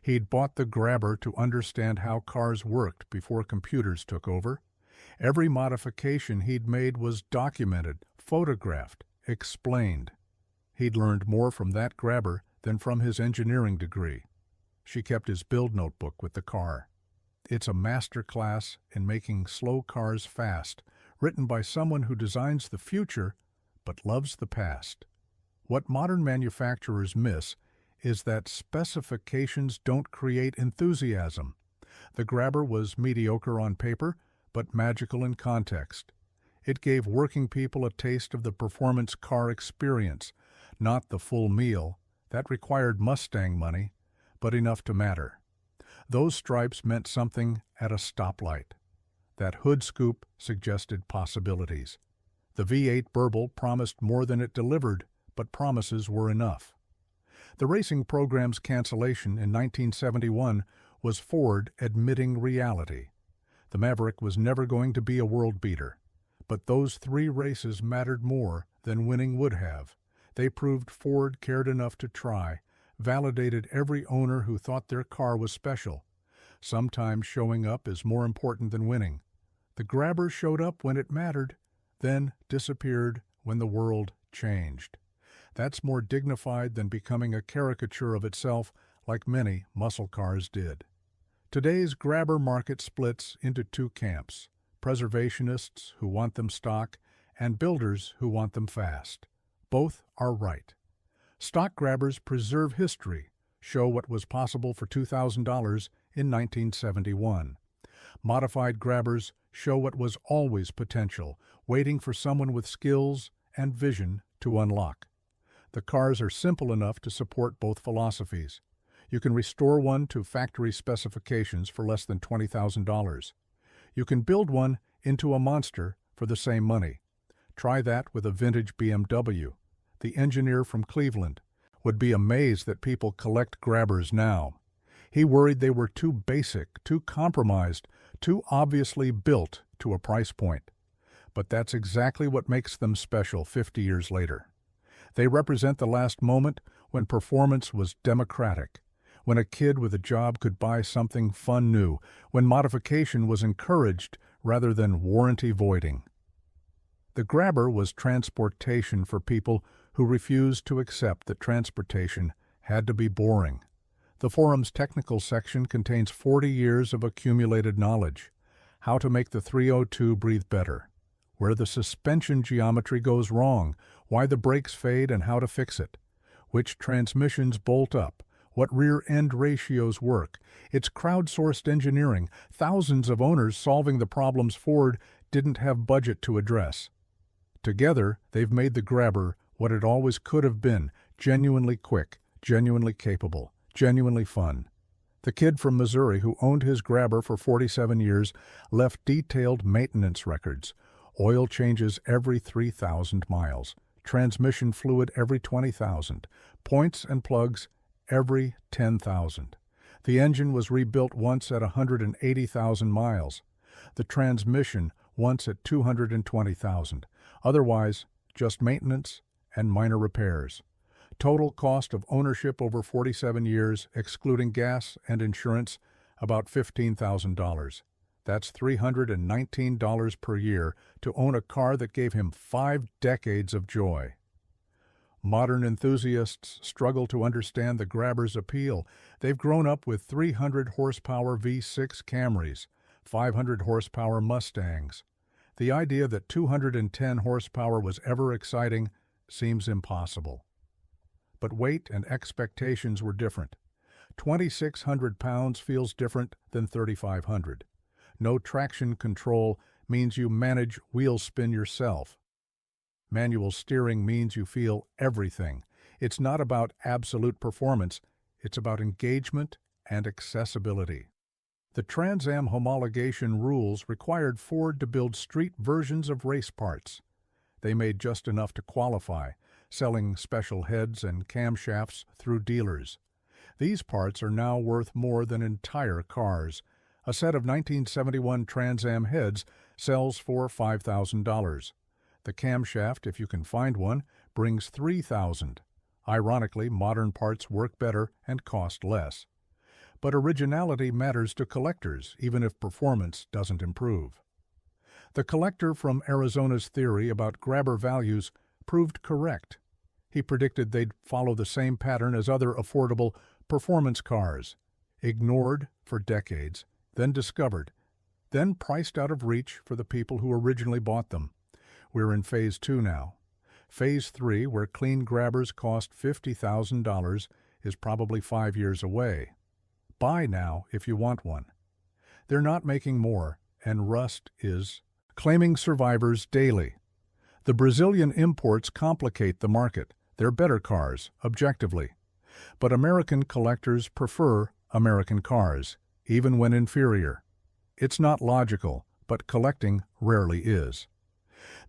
He'd bought the Grabber to understand how cars worked before computers took over. Every modification he'd made was documented, photographed, explained. He'd learned more from that Grabber than from his engineering degree. She kept his build notebook with the car. It's a master class in making slow cars fast, written by someone who designs the future but loves the past. What modern manufacturers miss is that specifications don't create enthusiasm. The Grabber was mediocre on paper, but magical in context. It gave working people a taste of the performance car experience, not the full meal. That required Mustang money, but enough to matter. Those stripes meant something at a stoplight. That hood scoop suggested possibilities. The V8 Burble promised more than it delivered, but promises were enough. The racing program's cancellation in 1971 was Ford admitting reality. The Maverick was never going to be a world beater, but those 3 races mattered more than winning would have. They proved Ford cared enough to try, validated every owner who thought their car was special. Sometimes showing up is more important than winning. The Grabber showed up when it mattered, then disappeared when the world changed. That's more dignified than becoming a caricature of itself like many muscle cars did. Today's Grabber market splits into 2 camps: preservationists who want them stock and builders who want them fast. Both are right. Stock Grabbers preserve history, show what was possible for $2,000 in 1971. Modified Grabbers show what was always potential, waiting for someone with skills and vision to unlock. The cars are simple enough to support both philosophies. You can restore one to factory specifications for less than $20,000. You can build one into a monster for the same money. Try that with a vintage BMW. The engineer from Cleveland would be amazed that people collect Grabbers now. He worried they were too basic, too compromised, too obviously built to a price point. But that's exactly what makes them special 50 years later. They represent the last moment when performance was democratic, when a kid with a job could buy something fun new, when modification was encouraged rather than warranty voiding. The Grabber was transportation for people who refused to accept that transportation had to be boring. The forum's technical section contains 40 years of accumulated knowledge. How to make the 302 breathe better, where the suspension geometry goes wrong, why the brakes fade and how to fix it, which transmissions bolt up, what rear-end ratios work. It's crowdsourced engineering, thousands of owners solving the problems Ford didn't have budget to address. Together, they've made the Grabber what it always could have been: genuinely quick, genuinely capable, genuinely fun. The kid from Missouri who owned his Grabber for 47 years left detailed maintenance records: oil changes every 3,000 miles, transmission fluid every 20,000, points and plugs every 10,000. The engine was rebuilt once at 180,000 miles. The transmission once at 220,000. Otherwise, just maintenance and minor repairs. Total cost of ownership over 47 years, excluding gas and insurance, about $15,000. That's $319 per year to own a car that gave him 5 decades of joy. Modern enthusiasts struggle to understand the Grabber's appeal. They've grown up with 300 horsepower V6 Camrys, 500 horsepower Mustangs. The idea that 210 horsepower was ever exciting seems impossible. But weight and expectations were different. 2,600 pounds feels different than 3,500. No traction control means you manage wheel spin yourself. Manual steering means you feel everything. It's not about absolute performance, it's about engagement and accessibility. The Trans Am homologation rules required Ford to build street versions of race parts. They made just enough to qualify, selling special heads and camshafts through dealers. These parts are now worth more than entire cars. A set of 1971 Trans Am heads sells for $5,000. The camshaft, if you can find one, brings $3,000. Ironically, modern parts work better and cost less. But originality matters to collectors, even if performance doesn't improve. The collector from Arizona's theory about Grabber values proved correct. He predicted they'd follow the same pattern as other affordable performance cars, ignored for decades, then discovered, then priced out of reach for the people who originally bought them. We're in Phase 2 now. Phase 3, where clean Grabbers cost $50,000, is probably 5 years away. Buy now if you want one. They're not making more, and Rust is claiming survivors daily. The Brazilian imports complicate the market. They're better cars, objectively. But American collectors prefer American cars, even when inferior. It's not logical, but collecting rarely is.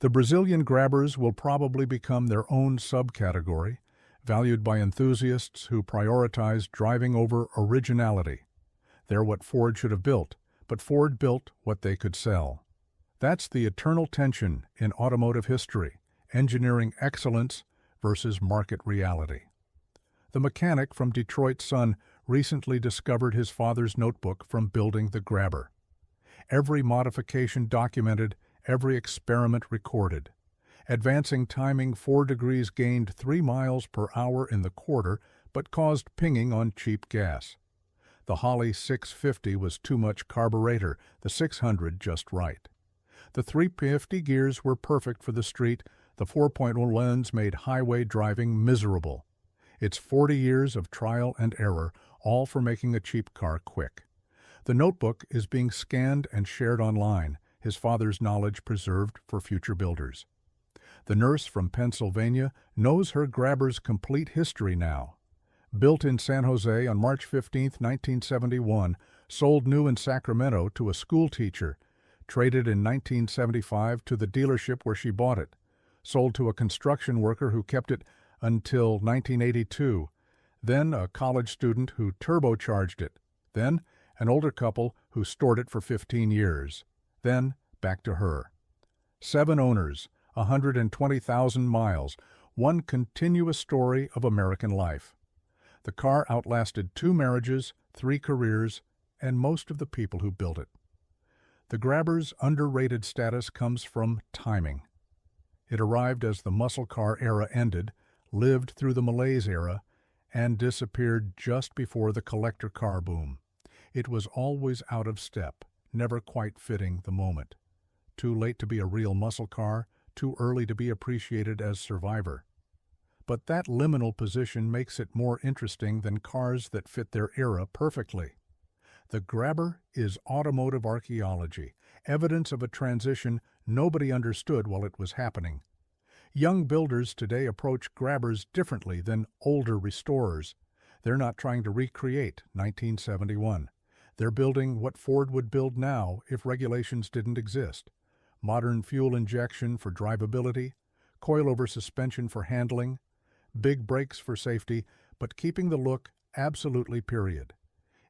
The Brazilian Grabbers will probably become their own subcategory, valued by enthusiasts who prioritize driving over originality. They're what Ford should have built, but Ford built what they could sell. That's the eternal tension in automotive history: engineering excellence versus market reality. The mechanic from Detroit's Sun recently discovered his father's notebook from building the Grabber. Every modification documented, every experiment recorded. Advancing timing 4 degrees gained 3 miles per hour in the quarter, but caused pinging on cheap gas. The Holley 650 was too much carburetor, the 600 just right. The 350 gears were perfect for the street, the 4.0 lens made highway driving miserable. It's 40 years of trial and error, all for making a cheap car quick. The notebook is being scanned and shared online, his father's knowledge preserved for future builders. The nurse from Pennsylvania knows her Grabber's complete history now. Built in San Jose on March 15, 1971, sold new in Sacramento to a school teacher, traded in 1975 to the dealership where she bought it, sold to a construction worker who kept it until 1982, then a college student who turbocharged it, then an older couple who stored it for 15 years, then back to her. 7 owners, 120,000 miles, one continuous story of American life. The car outlasted 2 marriages, 3 careers, and most of the people who built it. The Grabber's underrated status comes from timing. It arrived as the muscle car era ended, lived through the malaise era, and disappeared just before the collector car boom. It was always out of step, never quite fitting the moment. Too late to be a real muscle car, too early to be appreciated as survivor. But that liminal position makes it more interesting than cars that fit their era perfectly. The Grabber is automotive archaeology, evidence of a transition nobody understood while it was happening. Young builders today approach Grabbers differently than older restorers. They're not trying to recreate 1971. They're building what Ford would build now if regulations didn't exist. Modern fuel injection for drivability, coilover suspension for handling, big brakes for safety, but keeping the look absolutely period.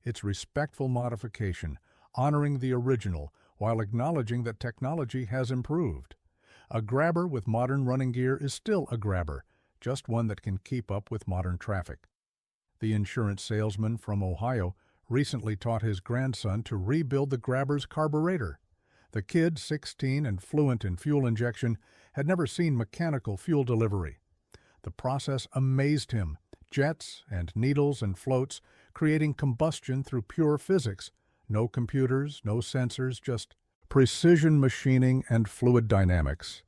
It's respectful modification, honoring the original while acknowledging that technology has improved. A Grabber with modern running gear is still a Grabber, just one that can keep up with modern traffic. The insurance salesman from Ohio recently taught his grandson to rebuild the Grabber's carburetor. The kid, 16 and fluent in fuel injection, had never seen mechanical fuel delivery. The process amazed him. Jets and needles and floats creating combustion through pure physics. No computers, no sensors, just precision machining and fluid dynamics.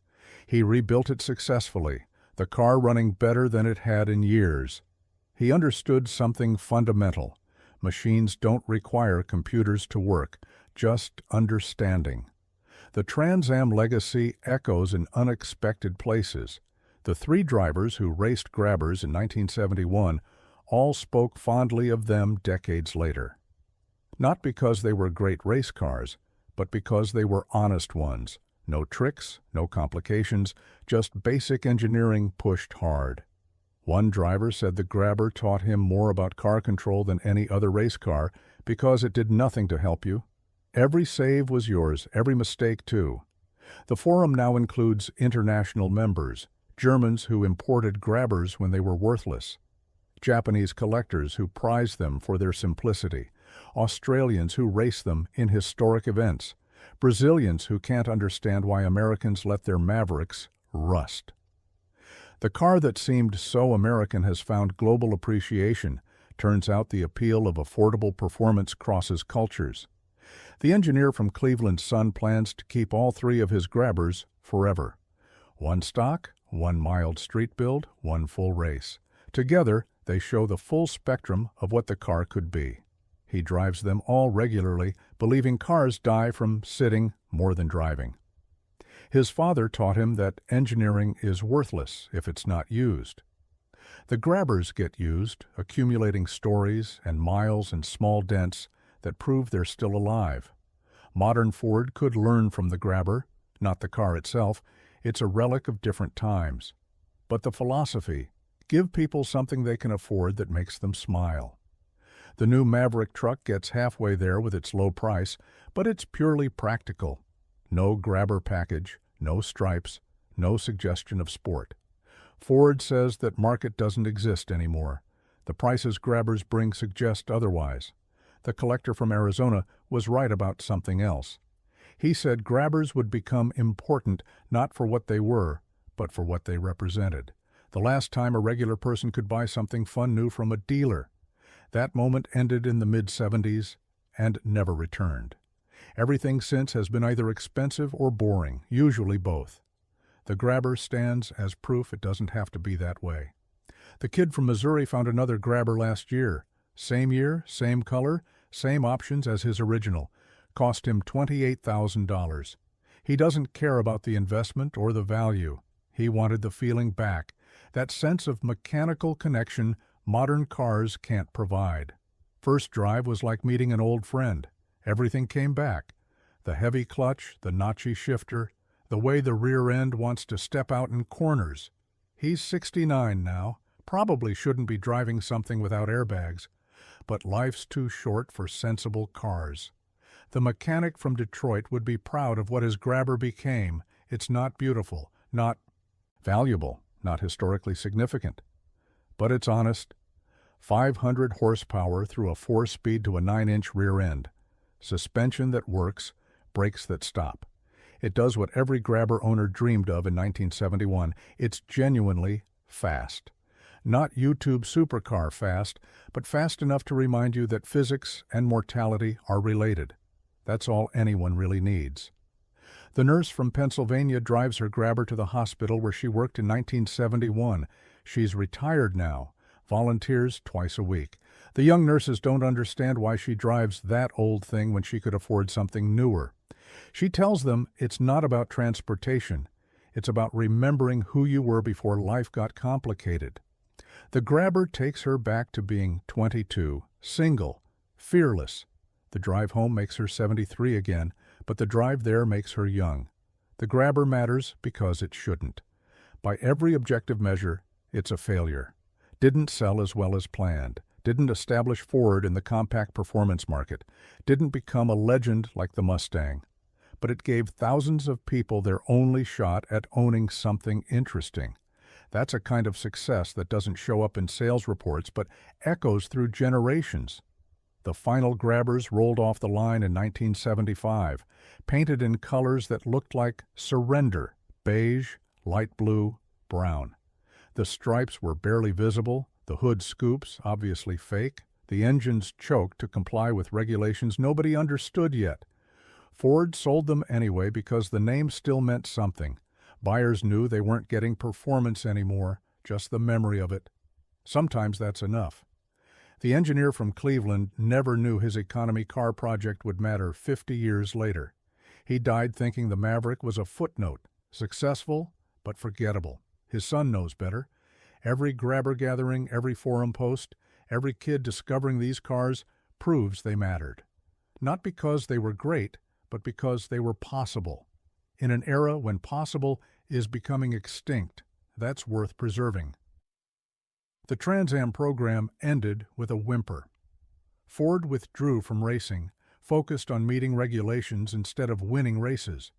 He rebuilt it successfully, the car running better than it had in years. He understood something fundamental. Machines don't require computers to work, just understanding. The Trans Am legacy echoes in unexpected places. The 3 drivers who raced Grabbers in 1971 all spoke fondly of them decades later. Not because they were great race cars, but because they were honest ones. No tricks, no complications, just basic engineering pushed hard. One driver said the Grabber taught him more about car control than any other race car because it did nothing to help you. Every save was yours, every mistake too. The forum now includes international members, Germans who imported Grabbers when they were worthless, Japanese collectors who prize them for their simplicity, Australians who race them in historic events, Brazilians who can't understand why Americans let their Mavericks rust. The car that seemed so American has found global appreciation. Turns out the appeal of affordable performance crosses cultures. The engineer from Cleveland's Sun plans to keep all 3 of his Grabbers forever. 1 stock, 1 mild street build, 1 full race. Together, they show the full spectrum of what the car could be. He drives them all regularly, believing cars die from sitting more than driving. His father taught him that engineering is worthless if it's not used. The Grabbers get used, accumulating stories and miles and small dents that prove they're still alive. Modern Ford could learn from the Grabber, not the car itself. It's a relic of different times. But the philosophy, give people something they can afford that makes them smile. The new Maverick truck gets halfway there with its low price, but it's purely practical. No Grabber package, no stripes, no suggestion of sport. Ford says that market doesn't exist anymore. The prices Grabbers bring suggest otherwise. The collector from Arizona was right about something else. He said Grabbers would become important not for what they were, but for what they represented. The last time a regular person could buy something fun new from a dealer. That moment ended in the mid-70s and never returned. Everything since has been either expensive or boring, usually both. The Grabber stands as proof it doesn't have to be that way. The kid from Missouri found another Grabber last year. Same year, same color, same options as his original. Cost him $28,000. He doesn't care about the investment or the value. He wanted the feeling back, that sense of mechanical connection modern cars can't provide. First drive was like meeting an old friend. Everything came back. The heavy clutch, the notchy shifter, the way the rear end wants to step out in corners. He's 69 now, probably shouldn't be driving something without airbags, but life's too short for sensible cars. The mechanic from Detroit would be proud of what his Grabber became. It's not beautiful, not valuable, not historically significant. But it's honest. 500 horsepower through a 4-speed to a 9-inch rear end. Suspension that works, brakes that stop. It does what every Grabber owner dreamed of in 1971. It's genuinely fast. Not YouTube supercar fast, but fast enough to remind you that physics and mortality are related. That's all anyone really needs. The nurse from Pennsylvania drives her Grabber to the hospital where she worked in 1971. She's retired now, volunteers twice a week. The young nurses don't understand why she drives that old thing when she could afford something newer. She tells them it's not about transportation. It's about remembering who you were before life got complicated. The Grabber takes her back to being 22, single, fearless. The drive home makes her 73 again, but the drive there makes her young. The Grabber matters because it shouldn't. By every objective measure, it's a failure. Didn't sell as well as planned. Didn't establish Ford in the compact performance market. Didn't become a legend like the Mustang. But it gave thousands of people their only shot at owning something interesting. That's a kind of success that doesn't show up in sales reports, but echoes through generations. The final Grabbers rolled off the line in 1975, painted in colors that looked like surrender: beige, light blue, brown. The stripes were barely visible, the hood scoops obviously fake, the engines choked to comply with regulations nobody understood yet. Ford sold them anyway because the name still meant something. Buyers knew they weren't getting performance anymore, just the memory of it. Sometimes that's enough. The engineer from Cleveland never knew his economy car project would matter 50 years later. He died thinking the Maverick was a footnote, successful but forgettable. His son knows better. Every Grabber gathering, every forum post, every kid discovering these cars proves they mattered. Not because they were great, but because they were possible. In an era when possible is becoming extinct, that's worth preserving. The Trans Am program ended with a whimper. Ford withdrew from racing, focused on meeting regulations instead of winning races.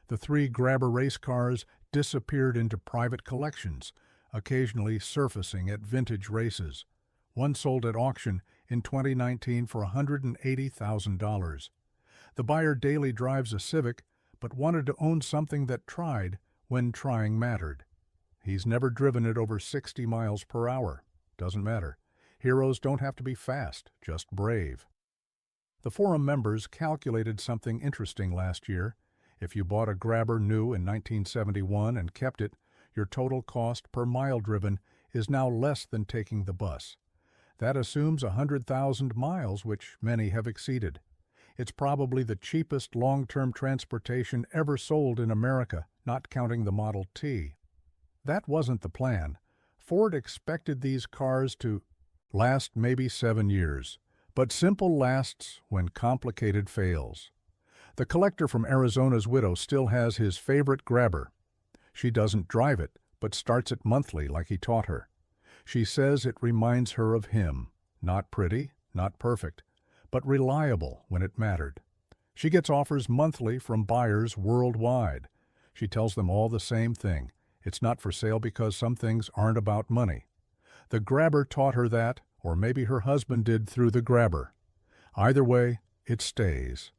The 3 Grabber race cars disappeared into private collections, occasionally surfacing at vintage races. One sold at auction in 2019 for $180,000. The buyer daily drives a Civic, but wanted to own something that tried when trying mattered. He's never driven it over 60 miles per hour. Doesn't matter. Heroes don't have to be fast, just brave. The forum members calculated something interesting last year. If you bought a Grabber new in 1971 and kept it, your total cost per mile driven is now less than taking the bus. That assumes 100,000 miles, which many have exceeded. It's probably the cheapest long-term transportation ever sold in America, not counting the Model T. That wasn't the plan. Ford expected these cars to last maybe 7 years, but simple lasts when complicated fails. The collector from Arizona's widow still has his favorite Grabber. She doesn't drive it, but starts it monthly like he taught her. She says it reminds her of him. Not pretty, not perfect, but reliable when it mattered. She gets offers monthly from buyers worldwide. She tells them all the same thing. It's not for sale because some things aren't about money. The Grabber taught her that, or maybe her husband did through the Grabber. Either way, it stays.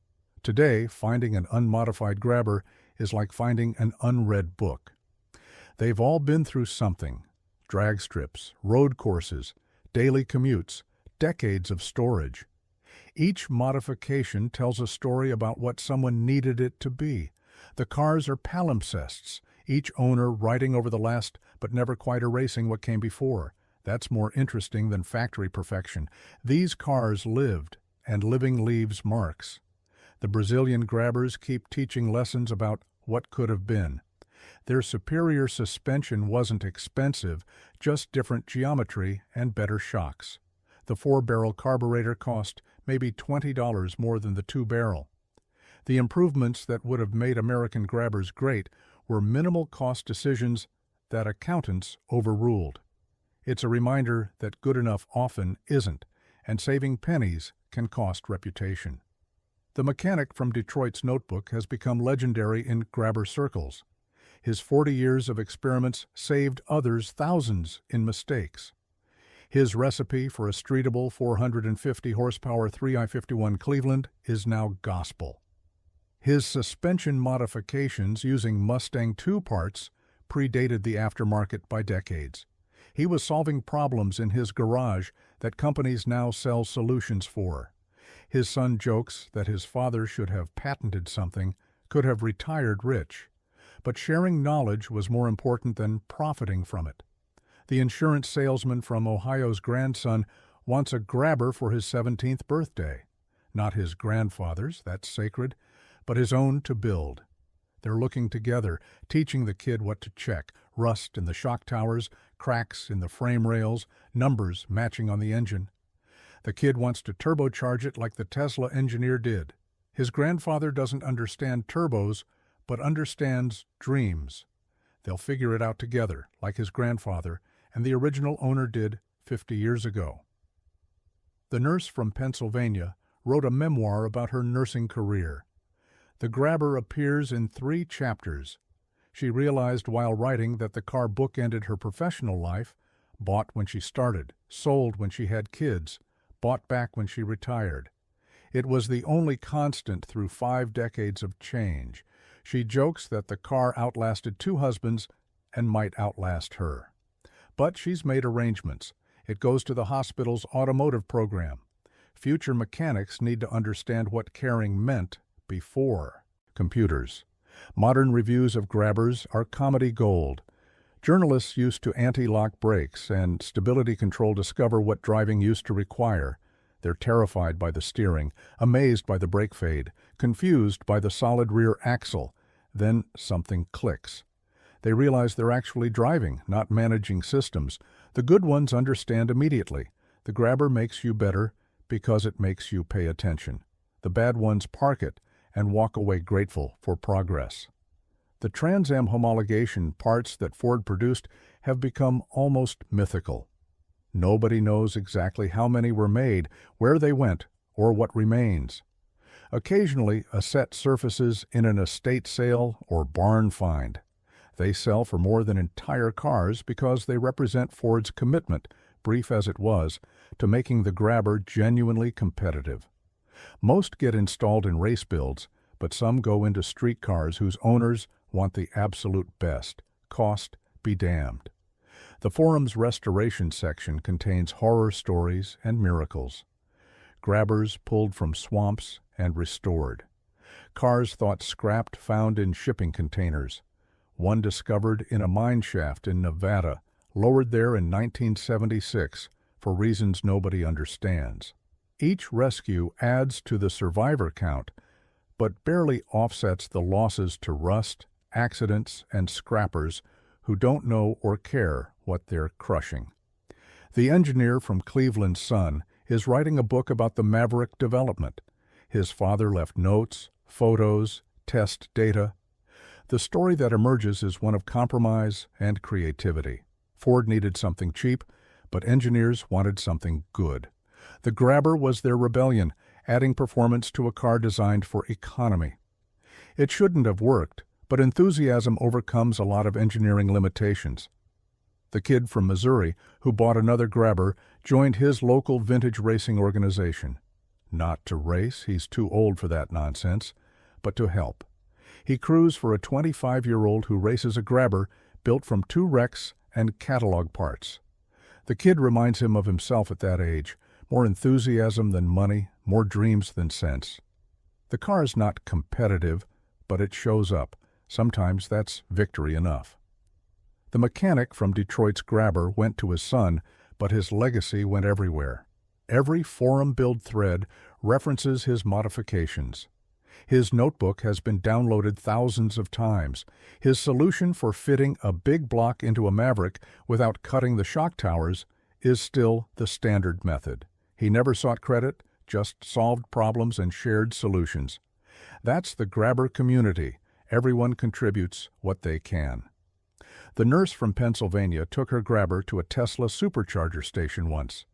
Today, finding an unmodified Grabber is like finding an unread book. They've all been through something: drag strips, road courses, daily commutes, decades of storage. Each modification tells a story about what someone needed it to be. The cars are palimpsests, each owner writing over the last but never quite erasing what came before. That's more interesting than factory perfection. These cars lived, and living leaves marks. The Brazilian Grabbers keep teaching lessons about what could have been. Their superior suspension wasn't expensive, just different geometry and better shocks. The 4-barrel carburetor cost maybe $20 more than the 2-barrel. The improvements that would have made American Grabbers great were minimal cost decisions that accountants overruled. It's a reminder that good enough often isn't, and saving pennies can cost reputation. The mechanic from Detroit's Notebook has become legendary in Grabber circles. His 40 years of experiments saved others thousands in mistakes. His recipe for a streetable 450 horsepower 3i51 Cleveland is now gospel. His suspension modifications using Mustang II parts predated the aftermarket by decades. He was solving problems in his garage that companies now sell solutions for. His son jokes that his father should have patented something, could have retired rich. But sharing knowledge was more important than profiting from it. The insurance salesman from Ohio's grandson wants a Grabber for his 17th birthday. Not his grandfather's, that's sacred, but his own to build. They're looking together, teaching the kid what to check: rust in the shock towers, cracks in the frame rails, numbers matching on the engine. The kid wants to turbocharge it like the Tesla engineer did. His grandfather doesn't understand turbos, but understands dreams. They'll figure it out together, like his grandfather and the original owner did 50 years ago. The nurse from Pennsylvania wrote a memoir about her nursing career. The Grabber appears in 3 chapters. She realized while writing that the car bookended her professional life: bought when she started, sold when she had kids, bought back when she retired. It was the only constant through 5 decades of change. She jokes that the car outlasted 2 husbands and might outlast her. But she's made arrangements. It goes to the hospital's automotive program. Future mechanics need to understand what caring meant before computers. Modern reviews of Grabbers are comedy gold. Journalists used to anti-lock brakes and stability control discover what driving used to require. They're terrified by the steering, amazed by the brake fade, confused by the solid rear axle. Then something clicks. They realize they're actually driving, not managing systems. The good ones understand immediately. The Grabber makes you better because it makes you pay attention. The bad ones park it and walk away grateful for progress. The Trans Am homologation parts that Ford produced have become almost mythical. Nobody knows exactly how many were made, where they went, or what remains. Occasionally, a set surfaces in an estate sale or barn find. They sell for more than entire cars because they represent Ford's commitment, brief as it was, to making the Grabber genuinely competitive. Most get installed in race builds, but some go into street cars whose owners want the absolute best. Cost be damned. The forum's restoration section contains horror stories and miracles. Grabbers pulled from swamps and restored. Cars thought scrapped found in shipping containers. One discovered in a mine shaft in Nevada, lowered there in 1976 for reasons nobody understands. Each rescue adds to the survivor count, but barely offsets the losses to rust, accidents, and scrappers who don't know or care what they're crushing. The engineer from Cleveland's son is writing a book about the Maverick development. His father left notes, photos, test data. The story that emerges is one of compromise and creativity. Ford needed something cheap, but engineers wanted something good. The Grabber was their rebellion, adding performance to a car designed for economy. It shouldn't have worked, but enthusiasm overcomes a lot of engineering limitations. The kid from Missouri, who bought another Grabber, joined his local vintage racing organization. Not to race, he's too old for that nonsense, but to help. He crews for a 25-year-old who races a Grabber built from 2 wrecks and catalog parts. The kid reminds him of himself at that age, more enthusiasm than money, more dreams than sense. The car is not competitive, but it shows up. Sometimes that's victory enough. The mechanic from Detroit's Grabber went to his son, but his legacy went everywhere. Every forum build thread references his modifications. His notebook has been downloaded thousands of times. His solution for fitting a big block into a Maverick without cutting the shock towers is still the standard method. He never sought credit, just solved problems and shared solutions. That's the Grabber community. Everyone contributes what they can. The nurse from Pennsylvania took her Grabber to a Tesla supercharger station once.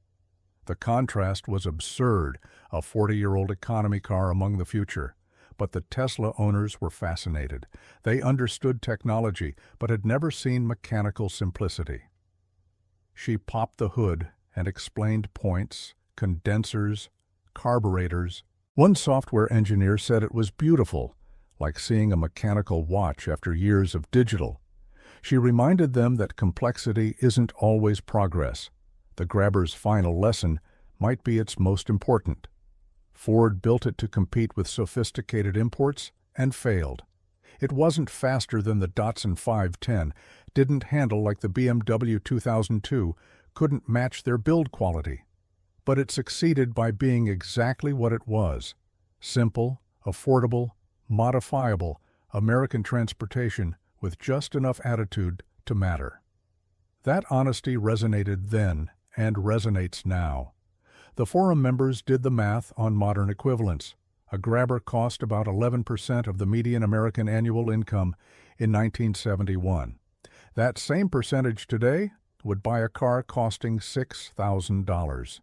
The contrast was absurd, a 40-year-old economy car among the future. But the Tesla owners were fascinated. They understood technology, but had never seen mechanical simplicity. She popped the hood and explained points, condensers, carburetors. One software engineer said it was beautiful, like seeing a mechanical watch after years of digital. She reminded them that complexity isn't always progress. The Grabber's final lesson might be its most important. Ford built it to compete with sophisticated imports and failed. It wasn't faster than the Datsun 510, didn't handle like the BMW 2002, couldn't match their build quality. But it succeeded by being exactly what it was: simple, affordable, modifiable American transportation with just enough attitude to matter. That honesty resonated then and resonates now. The forum members did the math on modern equivalents. A Grabber cost about 11% of the median American annual income in 1971. That same percentage today would buy a car costing $6,000.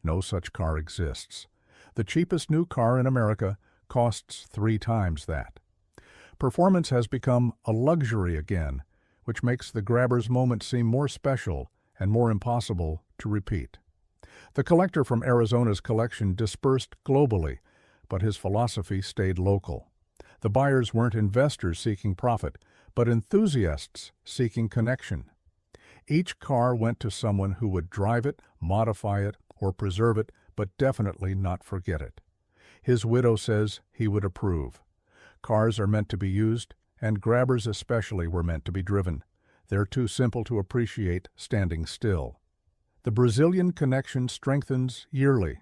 No such car exists. The cheapest new car in America costs 3 times that. Performance has become a luxury again, which makes the Grabber's moment seem more special and more impossible to repeat. The collector from Arizona's collection dispersed globally, but his philosophy stayed local. The buyers weren't investors seeking profit, but enthusiasts seeking connection. Each car went to someone who would drive it, modify it, or preserve it, but definitely not forget it. His widow says he would approve. Cars are meant to be used, and Grabbers especially were meant to be driven. They're too simple to appreciate standing still. The Brazilian connection strengthens yearly.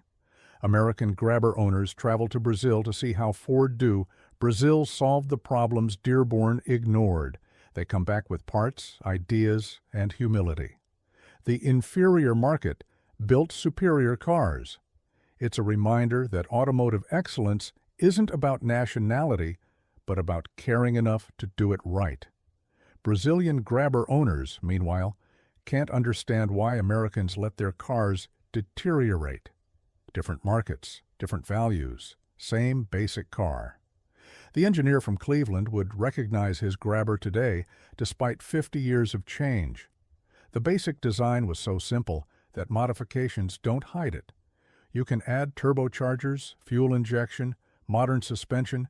American Grabber owners travel to Brazil to see how Ford do. Brazil solved the problems Dearborn ignored. They come back with parts, ideas, and humility. The inferior market built superior cars. It's a reminder that automotive excellence isn't about nationality, but about caring enough to do it right. Brazilian Grabber owners, meanwhile, can't understand why Americans let their cars deteriorate. Different markets, different values, same basic car. The engineer from Cleveland would recognize his Grabber today despite 50 years of change. The basic design was so simple that modifications don't hide it. You can add turbochargers, fuel injection, modern suspension,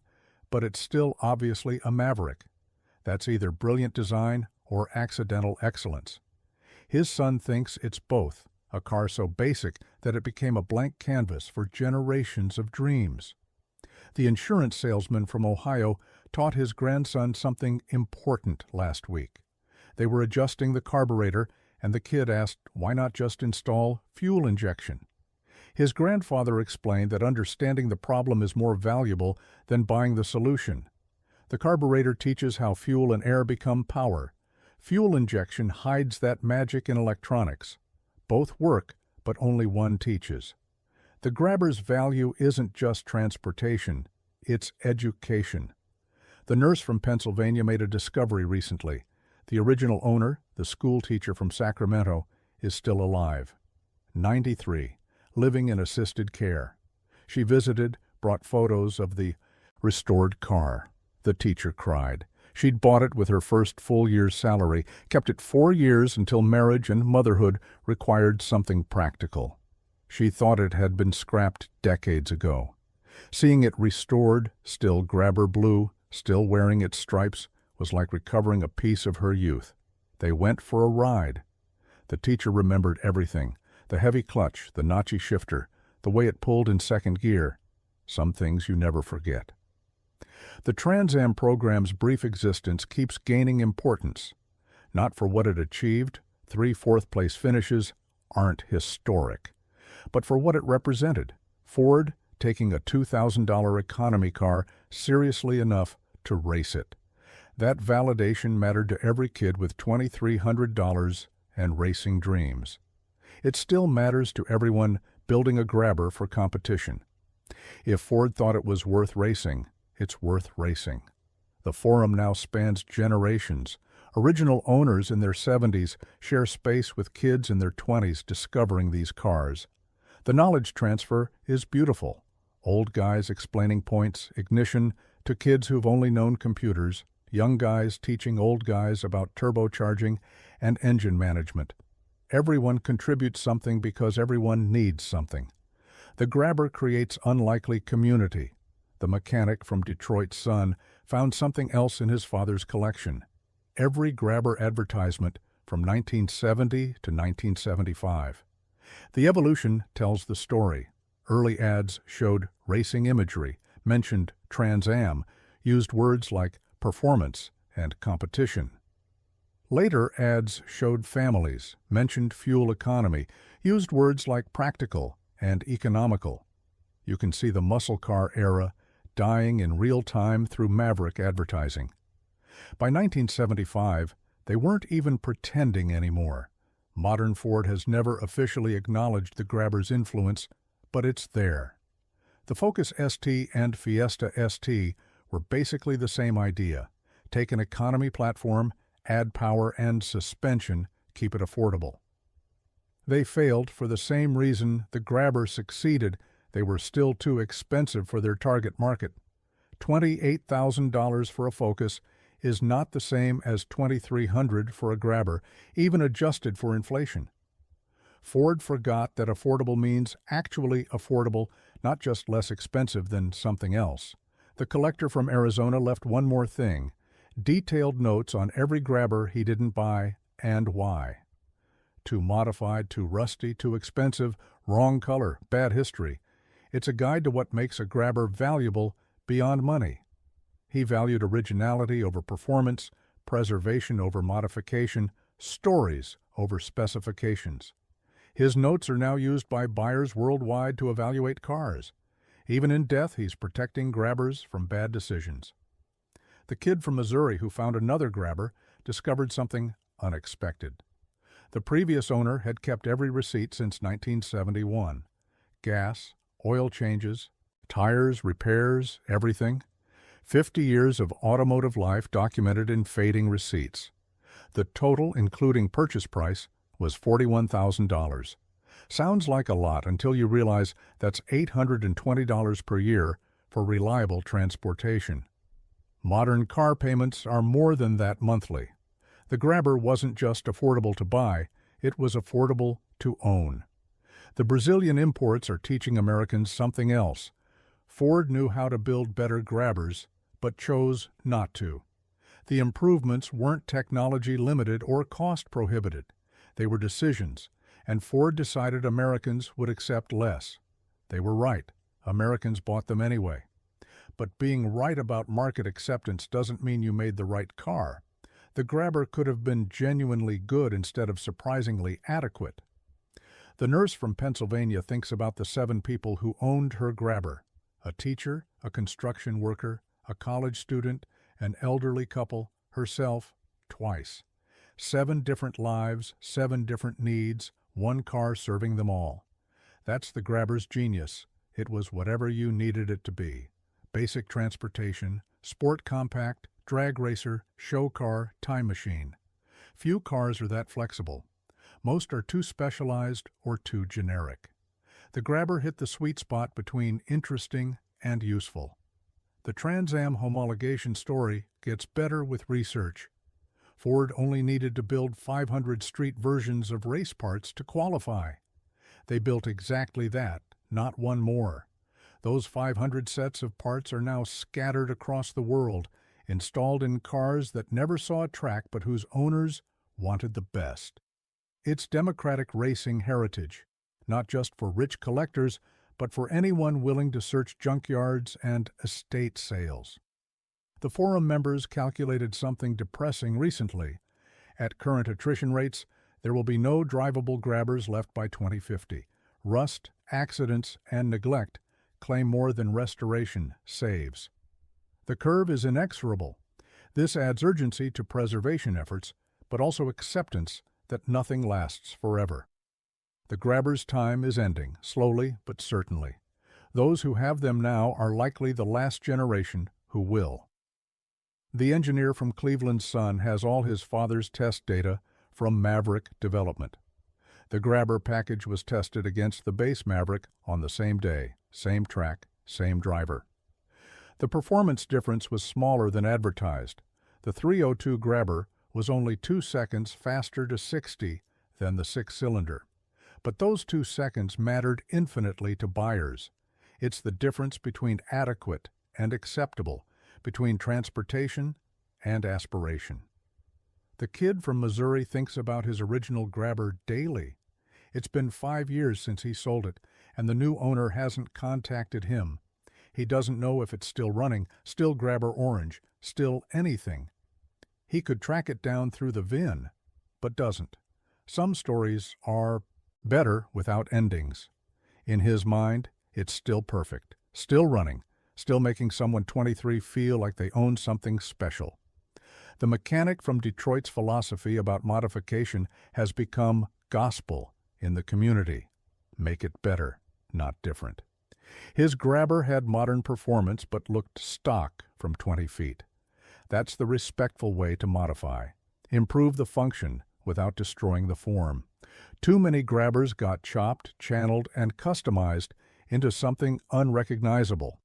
but it's still obviously a Maverick. That's either brilliant design or accidental excellence. His son thinks it's both, a car so basic that it became a blank canvas for generations of dreams. The insurance salesman from Ohio taught his grandson something important last week. They were adjusting the carburetor, and the kid asked, why not just install fuel injection? His grandfather explained that understanding the problem is more valuable than buying the solution. The carburetor teaches how fuel and air become power. Fuel injection hides that magic in electronics. Both work, but only one teaches. The Grabber's value isn't just transportation, it's education. The nurse from Pennsylvania made a discovery recently. The original owner, the school teacher from Sacramento, is still alive. 93, living in assisted care. She visited, brought photos of the restored car. The teacher cried. She'd bought it with her first full year's salary, kept it 4 years until marriage and motherhood required something practical. She thought it had been scrapped decades ago. Seeing it restored, still Grabber blue, still wearing its stripes, was like recovering a piece of her youth. They went for a ride. The teacher remembered everything: the heavy clutch, the notchy shifter, the way it pulled in second gear. Some things you never forget. The Trans Am program's brief existence keeps gaining importance. Not for what it achieved, 3 fourth-place finishes aren't historic, but for what it represented: Ford taking a $2,000 economy car seriously enough to race it. That validation mattered to every kid with $2,300 and racing dreams. It still matters to everyone building a Grabber for competition. If Ford thought it was worth racing, it's worth racing. The forum now spans generations. Original owners in their 70s share space with kids in their 20s discovering these cars. The knowledge transfer is beautiful. Old guys explaining points, ignition to kids who've only known computers, young guys teaching old guys about turbocharging and engine management. Everyone contributes something because everyone needs something. The Grabber creates unlikely community. The mechanic from Detroit's Sun found something else in his father's collection. Every Grabber advertisement from 1970 to 1975. The evolution tells the story. Early ads showed racing imagery, mentioned Trans Am, used words like performance and competition. Later ads showed families, mentioned fuel economy, used words like practical and economical. You can see the muscle car era dying in real time through Maverick advertising. By 1975, they weren't even pretending anymore. Modern Ford has never officially acknowledged the Grabber's influence, but it's there. The Focus ST and Fiesta ST were basically the same idea. Take an economy platform, add power and suspension, keep it affordable. They failed for the same reason the Grabber succeeded. They were still too expensive for their target market. $28,000 for a Focus is not the same as $2,300 for a Grabber, even adjusted for inflation. Ford forgot that affordable means actually affordable, not just less expensive than something else. The collector from Arizona left one more thing: detailed notes on every Grabber he didn't buy and why. Too modified, too rusty, too expensive, wrong color, bad history. It's a guide to what makes a Grabber valuable beyond money. He valued originality over performance, preservation over modification, stories over specifications. His notes are now used by buyers worldwide to evaluate cars. Even in death, he's protecting Grabbers from bad decisions. The kid from Missouri who found another Grabber discovered something unexpected. The previous owner had kept every receipt since 1971. Gas, oil changes, tires, repairs, everything. 50 years of automotive life documented in fading receipts. The total, including purchase price, was $41,000. Sounds like a lot until you realize that's $820 per year for reliable transportation. Modern car payments are more than that monthly. The Grabber wasn't just affordable to buy, it was affordable to own. The Brazilian imports are teaching Americans something else. Ford knew how to build better Grabbers, but chose not to. The improvements weren't technology limited or cost prohibited. They were decisions, and Ford decided Americans would accept less. They were right. Americans bought them anyway. But being right about market acceptance doesn't mean you made the right car. The Grabber could have been genuinely good instead of surprisingly adequate. The nurse from Pennsylvania thinks about the 7 people who owned her Grabber: a teacher, a construction worker, a college student, an elderly couple, herself, twice. 7 different lives, 7 different needs, one car serving them all. That's the Grabber's genius. It was whatever you needed it to be. Basic transportation, sport compact, drag racer, show car, time machine. Few cars are that flexible. Most are too specialized or too generic. The Grabber hit the sweet spot between interesting and useful. The Trans Am homologation story gets better with research. Ford only needed to build 500 street versions of race parts to qualify. They built exactly that, not one more. Those 500 sets of parts are now scattered across the world, installed in cars that never saw a track but whose owners wanted the best. It's democratic racing heritage, not just for rich collectors, but for anyone willing to search junkyards and estate sales. The forum members calculated something depressing recently. At current attrition rates, there will be no drivable Grabbers left by 2050. Rust, accidents, and neglect claim more than restoration saves. The curve is inexorable. This adds urgency to preservation efforts, but also acceptance that nothing lasts forever. The Grabber's time is ending, slowly but certainly. Those who have them now are likely the last generation who will. The engineer from Cleveland's Sun has all his father's test data from Maverick development. The Grabber package was tested against the base Maverick on the same day, same track, same driver. The performance difference was smaller than advertised. The 302 Grabber was only 2 seconds faster to 60 than the 6-cylinder. But those 2 seconds mattered infinitely to buyers. It's the difference between adequate and acceptable, between transportation and aspiration. The kid from Missouri thinks about his original Grabber daily. It's been 5 years since he sold it, and the new owner hasn't contacted him. He doesn't know if it's still running, still Grabber orange, still anything. He could track it down through the VIN, but doesn't. Some stories are better without endings. In his mind, it's still perfect, still running, still making someone 23 feel like they own something special. The mechanic from Detroit's philosophy about modification has become gospel in the community. Make it better, not different. His Grabber had modern performance but looked stock from 20 feet. That's the respectful way to modify. Improve the function without destroying the form. Too many Grabbers got chopped, channeled, and customized into something unrecognizable.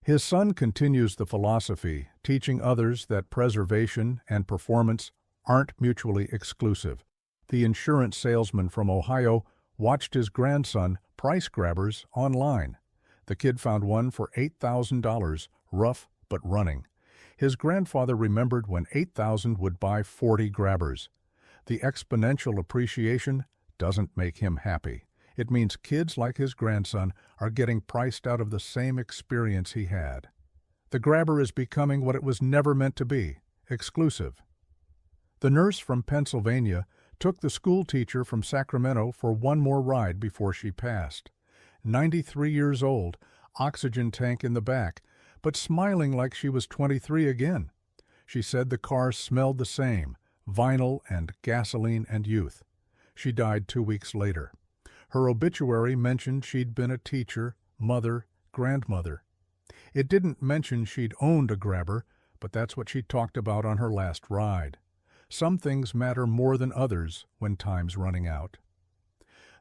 His son continues the philosophy, teaching others that preservation and performance aren't mutually exclusive. The insurance salesman from Ohio watched his grandson price Grabbers online. The kid found one for $8,000, rough but running. His grandfather remembered when $8,000 would buy 40 Grabbers. The exponential appreciation doesn't make him happy. It means kids like his grandson are getting priced out of the same experience he had. The Grabber is becoming what it was never meant to be, exclusive. The nurse from Pennsylvania took the school teacher from Sacramento for one more ride before she passed. 93 years old, oxygen tank in the back, but smiling like she was 23 again. She said the car smelled the same, vinyl and gasoline and youth. She died 2 weeks later. Her obituary mentioned she'd been a teacher, mother, grandmother. It didn't mention she'd owned a Grabber, but that's what she talked about on her last ride. Some things matter more than others when time's running out.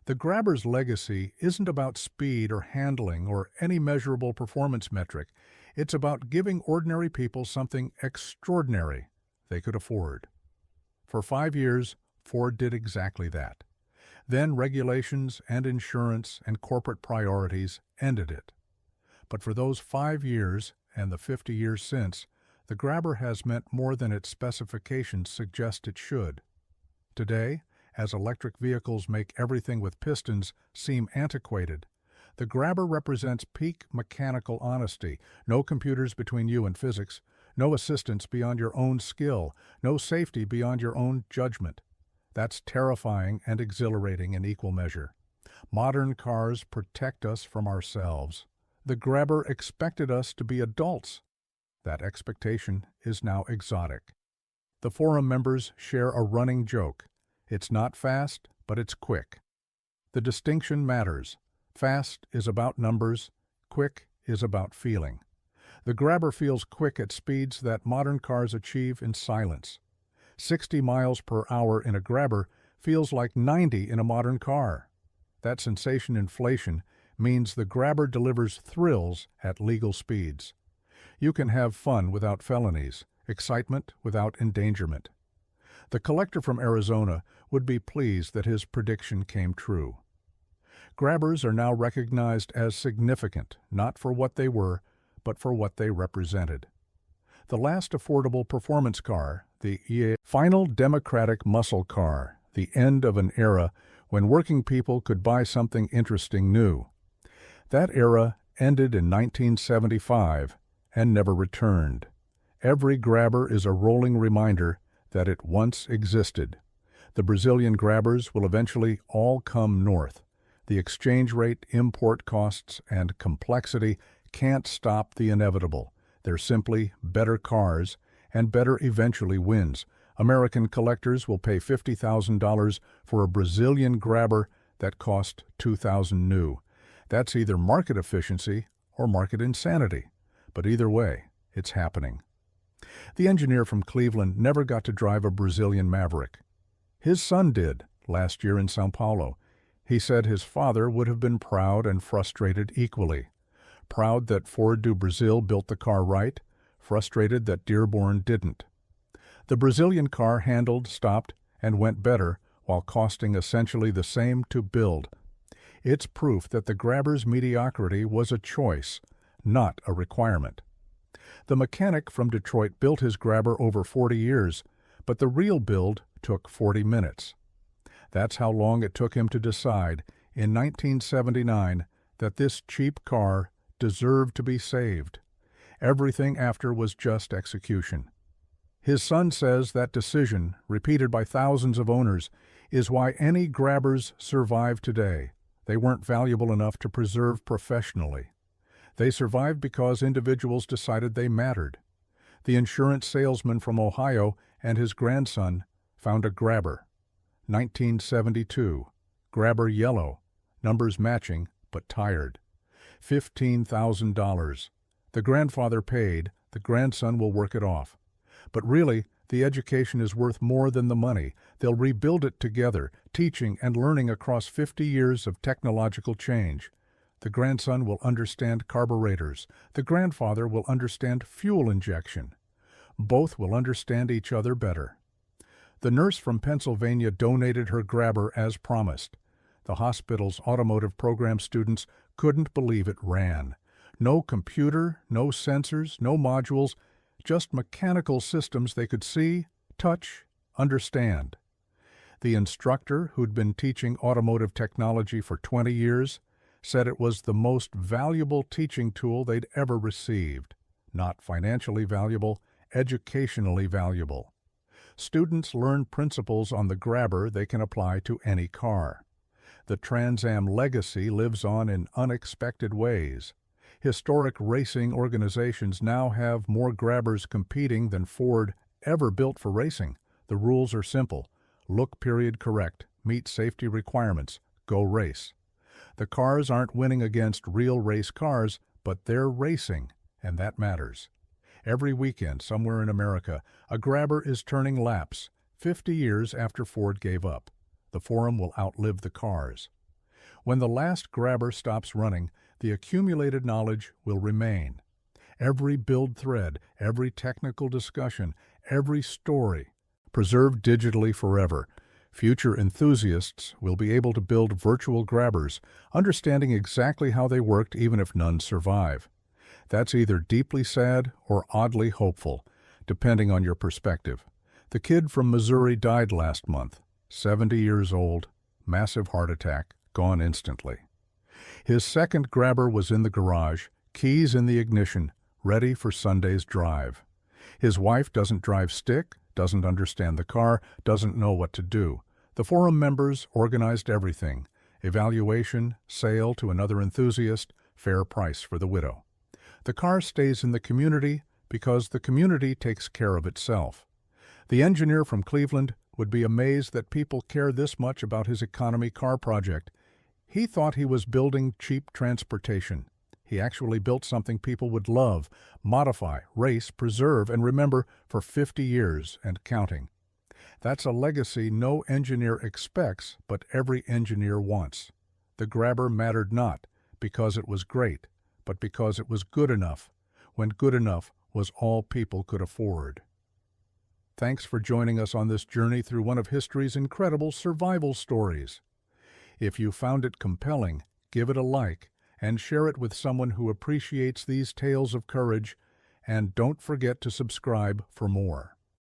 The Grabber's legacy isn't about speed or handling or any measurable performance metric. It's about giving ordinary people something extraordinary they could afford. For 5 years, Ford did exactly that. Then regulations and insurance and corporate priorities ended it. But for those 5 years and the 50 years since, the Grabber has meant more than its specifications suggest it should. Today, as electric vehicles make everything with pistons seem antiquated, the Grabber represents peak mechanical honesty, no computers between you and physics, no assistance beyond your own skill, no safety beyond your own judgment. That's terrifying and exhilarating in equal measure. Modern cars protect us from ourselves. The Grabber expected us to be adults. That expectation is now exotic. The forum members share a running joke. It's not fast, but it's quick. The distinction matters. Fast is about numbers, quick is about feeling. The Grabber feels quick at speeds that modern cars achieve in silence. 60 miles per hour in a Grabber feels like 90 in a modern car. That sensation inflation means the Grabber delivers thrills at legal speeds. You can have fun without felonies, excitement without endangerment. The collector from Arizona would be pleased that his prediction came true. Grabbers are now recognized as significant, not for what they were, but for what they represented. The last affordable performance car, the final democratic muscle car, the end of an era when working people could buy something interesting new. That era ended in 1975 and never returned. Every Grabber is a rolling reminder that it once existed. The Brazilian Grabbers will eventually all come north. The exchange rate, import costs, and complexity can't stop the inevitable. They're simply better cars, and better eventually wins. American collectors will pay $50,000 for a Brazilian Grabber that cost $2,000 new. That's either market efficiency or market insanity. But either way, it's happening. The engineer from Cleveland never got to drive a Brazilian Maverick. His son did, last year in São Paulo. He said his father would have been proud and frustrated equally. proud that Ford do Brasil built the car right, frustrated that Dearborn didn't. The Brazilian car handled, stopped, and went better while costing essentially the same to build. It's proof that the Grabber's mediocrity was a choice, not a requirement. The mechanic from Detroit built his Grabber over 40 years, but the real build took 40 minutes. That's how long it took him to decide, in 1979, that this cheap car deserved to be saved. Everything after was just execution. His son says that decision, repeated by thousands of owners, is why any Grabbers survive today. They weren't valuable enough to preserve professionally. They survived because individuals decided they mattered. The insurance salesman from Ohio and his grandson found a Grabber. 1972. Grabber yellow, numbers matching but tired. $15,000. The grandfather paid, the grandson will work it off. But really, the education is worth more than the money. They'll rebuild it together, teaching and learning across 50 years of technological change. The grandson will understand carburetors. The grandfather will understand fuel injection. Both will understand each other better. The nurse from Pennsylvania donated her Grabber as promised. The hospital's automotive program students couldn't believe it ran. No computer, no sensors, no modules, just mechanical systems they could see, touch, understand. The instructor, who'd been teaching automotive technology for 20 years, said it was the most valuable teaching tool they'd ever received. Not financially valuable, educationally valuable. Students learn principles on the Grabber they can apply to any car. The Trans Am legacy lives on in unexpected ways. Historic racing organizations now have more Grabbers competing than Ford ever built for racing. The rules are simple. Look period correct, meet safety requirements, go race. The cars aren't winning against real race cars, but they're racing, and that matters. Every weekend, somewhere in America, a Grabber is turning laps, 50 years after Ford gave up. The Forum will outlive the cars. When the last Grabber stops running, the accumulated knowledge will remain. Every build thread, every technical discussion, every story, preserved digitally forever. Future enthusiasts will be able to build virtual Grabbers, understanding exactly how they worked even if none survive. That's either deeply sad or oddly hopeful, depending on your perspective. The kid from Missouri died last month, 70 years old, massive heart attack, gone instantly. His second Grabber was in the garage, keys in the ignition, ready for Sunday's drive. His wife doesn't drive stick, doesn't understand the car, doesn't know what to do. The forum members organized everything: evaluation, sale to another enthusiast, fair price for the widow. The car stays in the community because the community takes care of itself. The engineer from Cleveland would be amazed that people care this much about his economy car project. He thought he was building cheap transportation. He actually built something people would love, modify, race, preserve, and remember for 50 years and counting. That's a legacy no engineer expects, but every engineer wants. The Grabber mattered not because it was great, but because it was good enough, when good enough was all people could afford. Thanks for joining us on this journey through one of history's incredible survival stories. If you found it compelling, give it a like and share it with someone who appreciates these tales of courage, and don't forget to subscribe for more.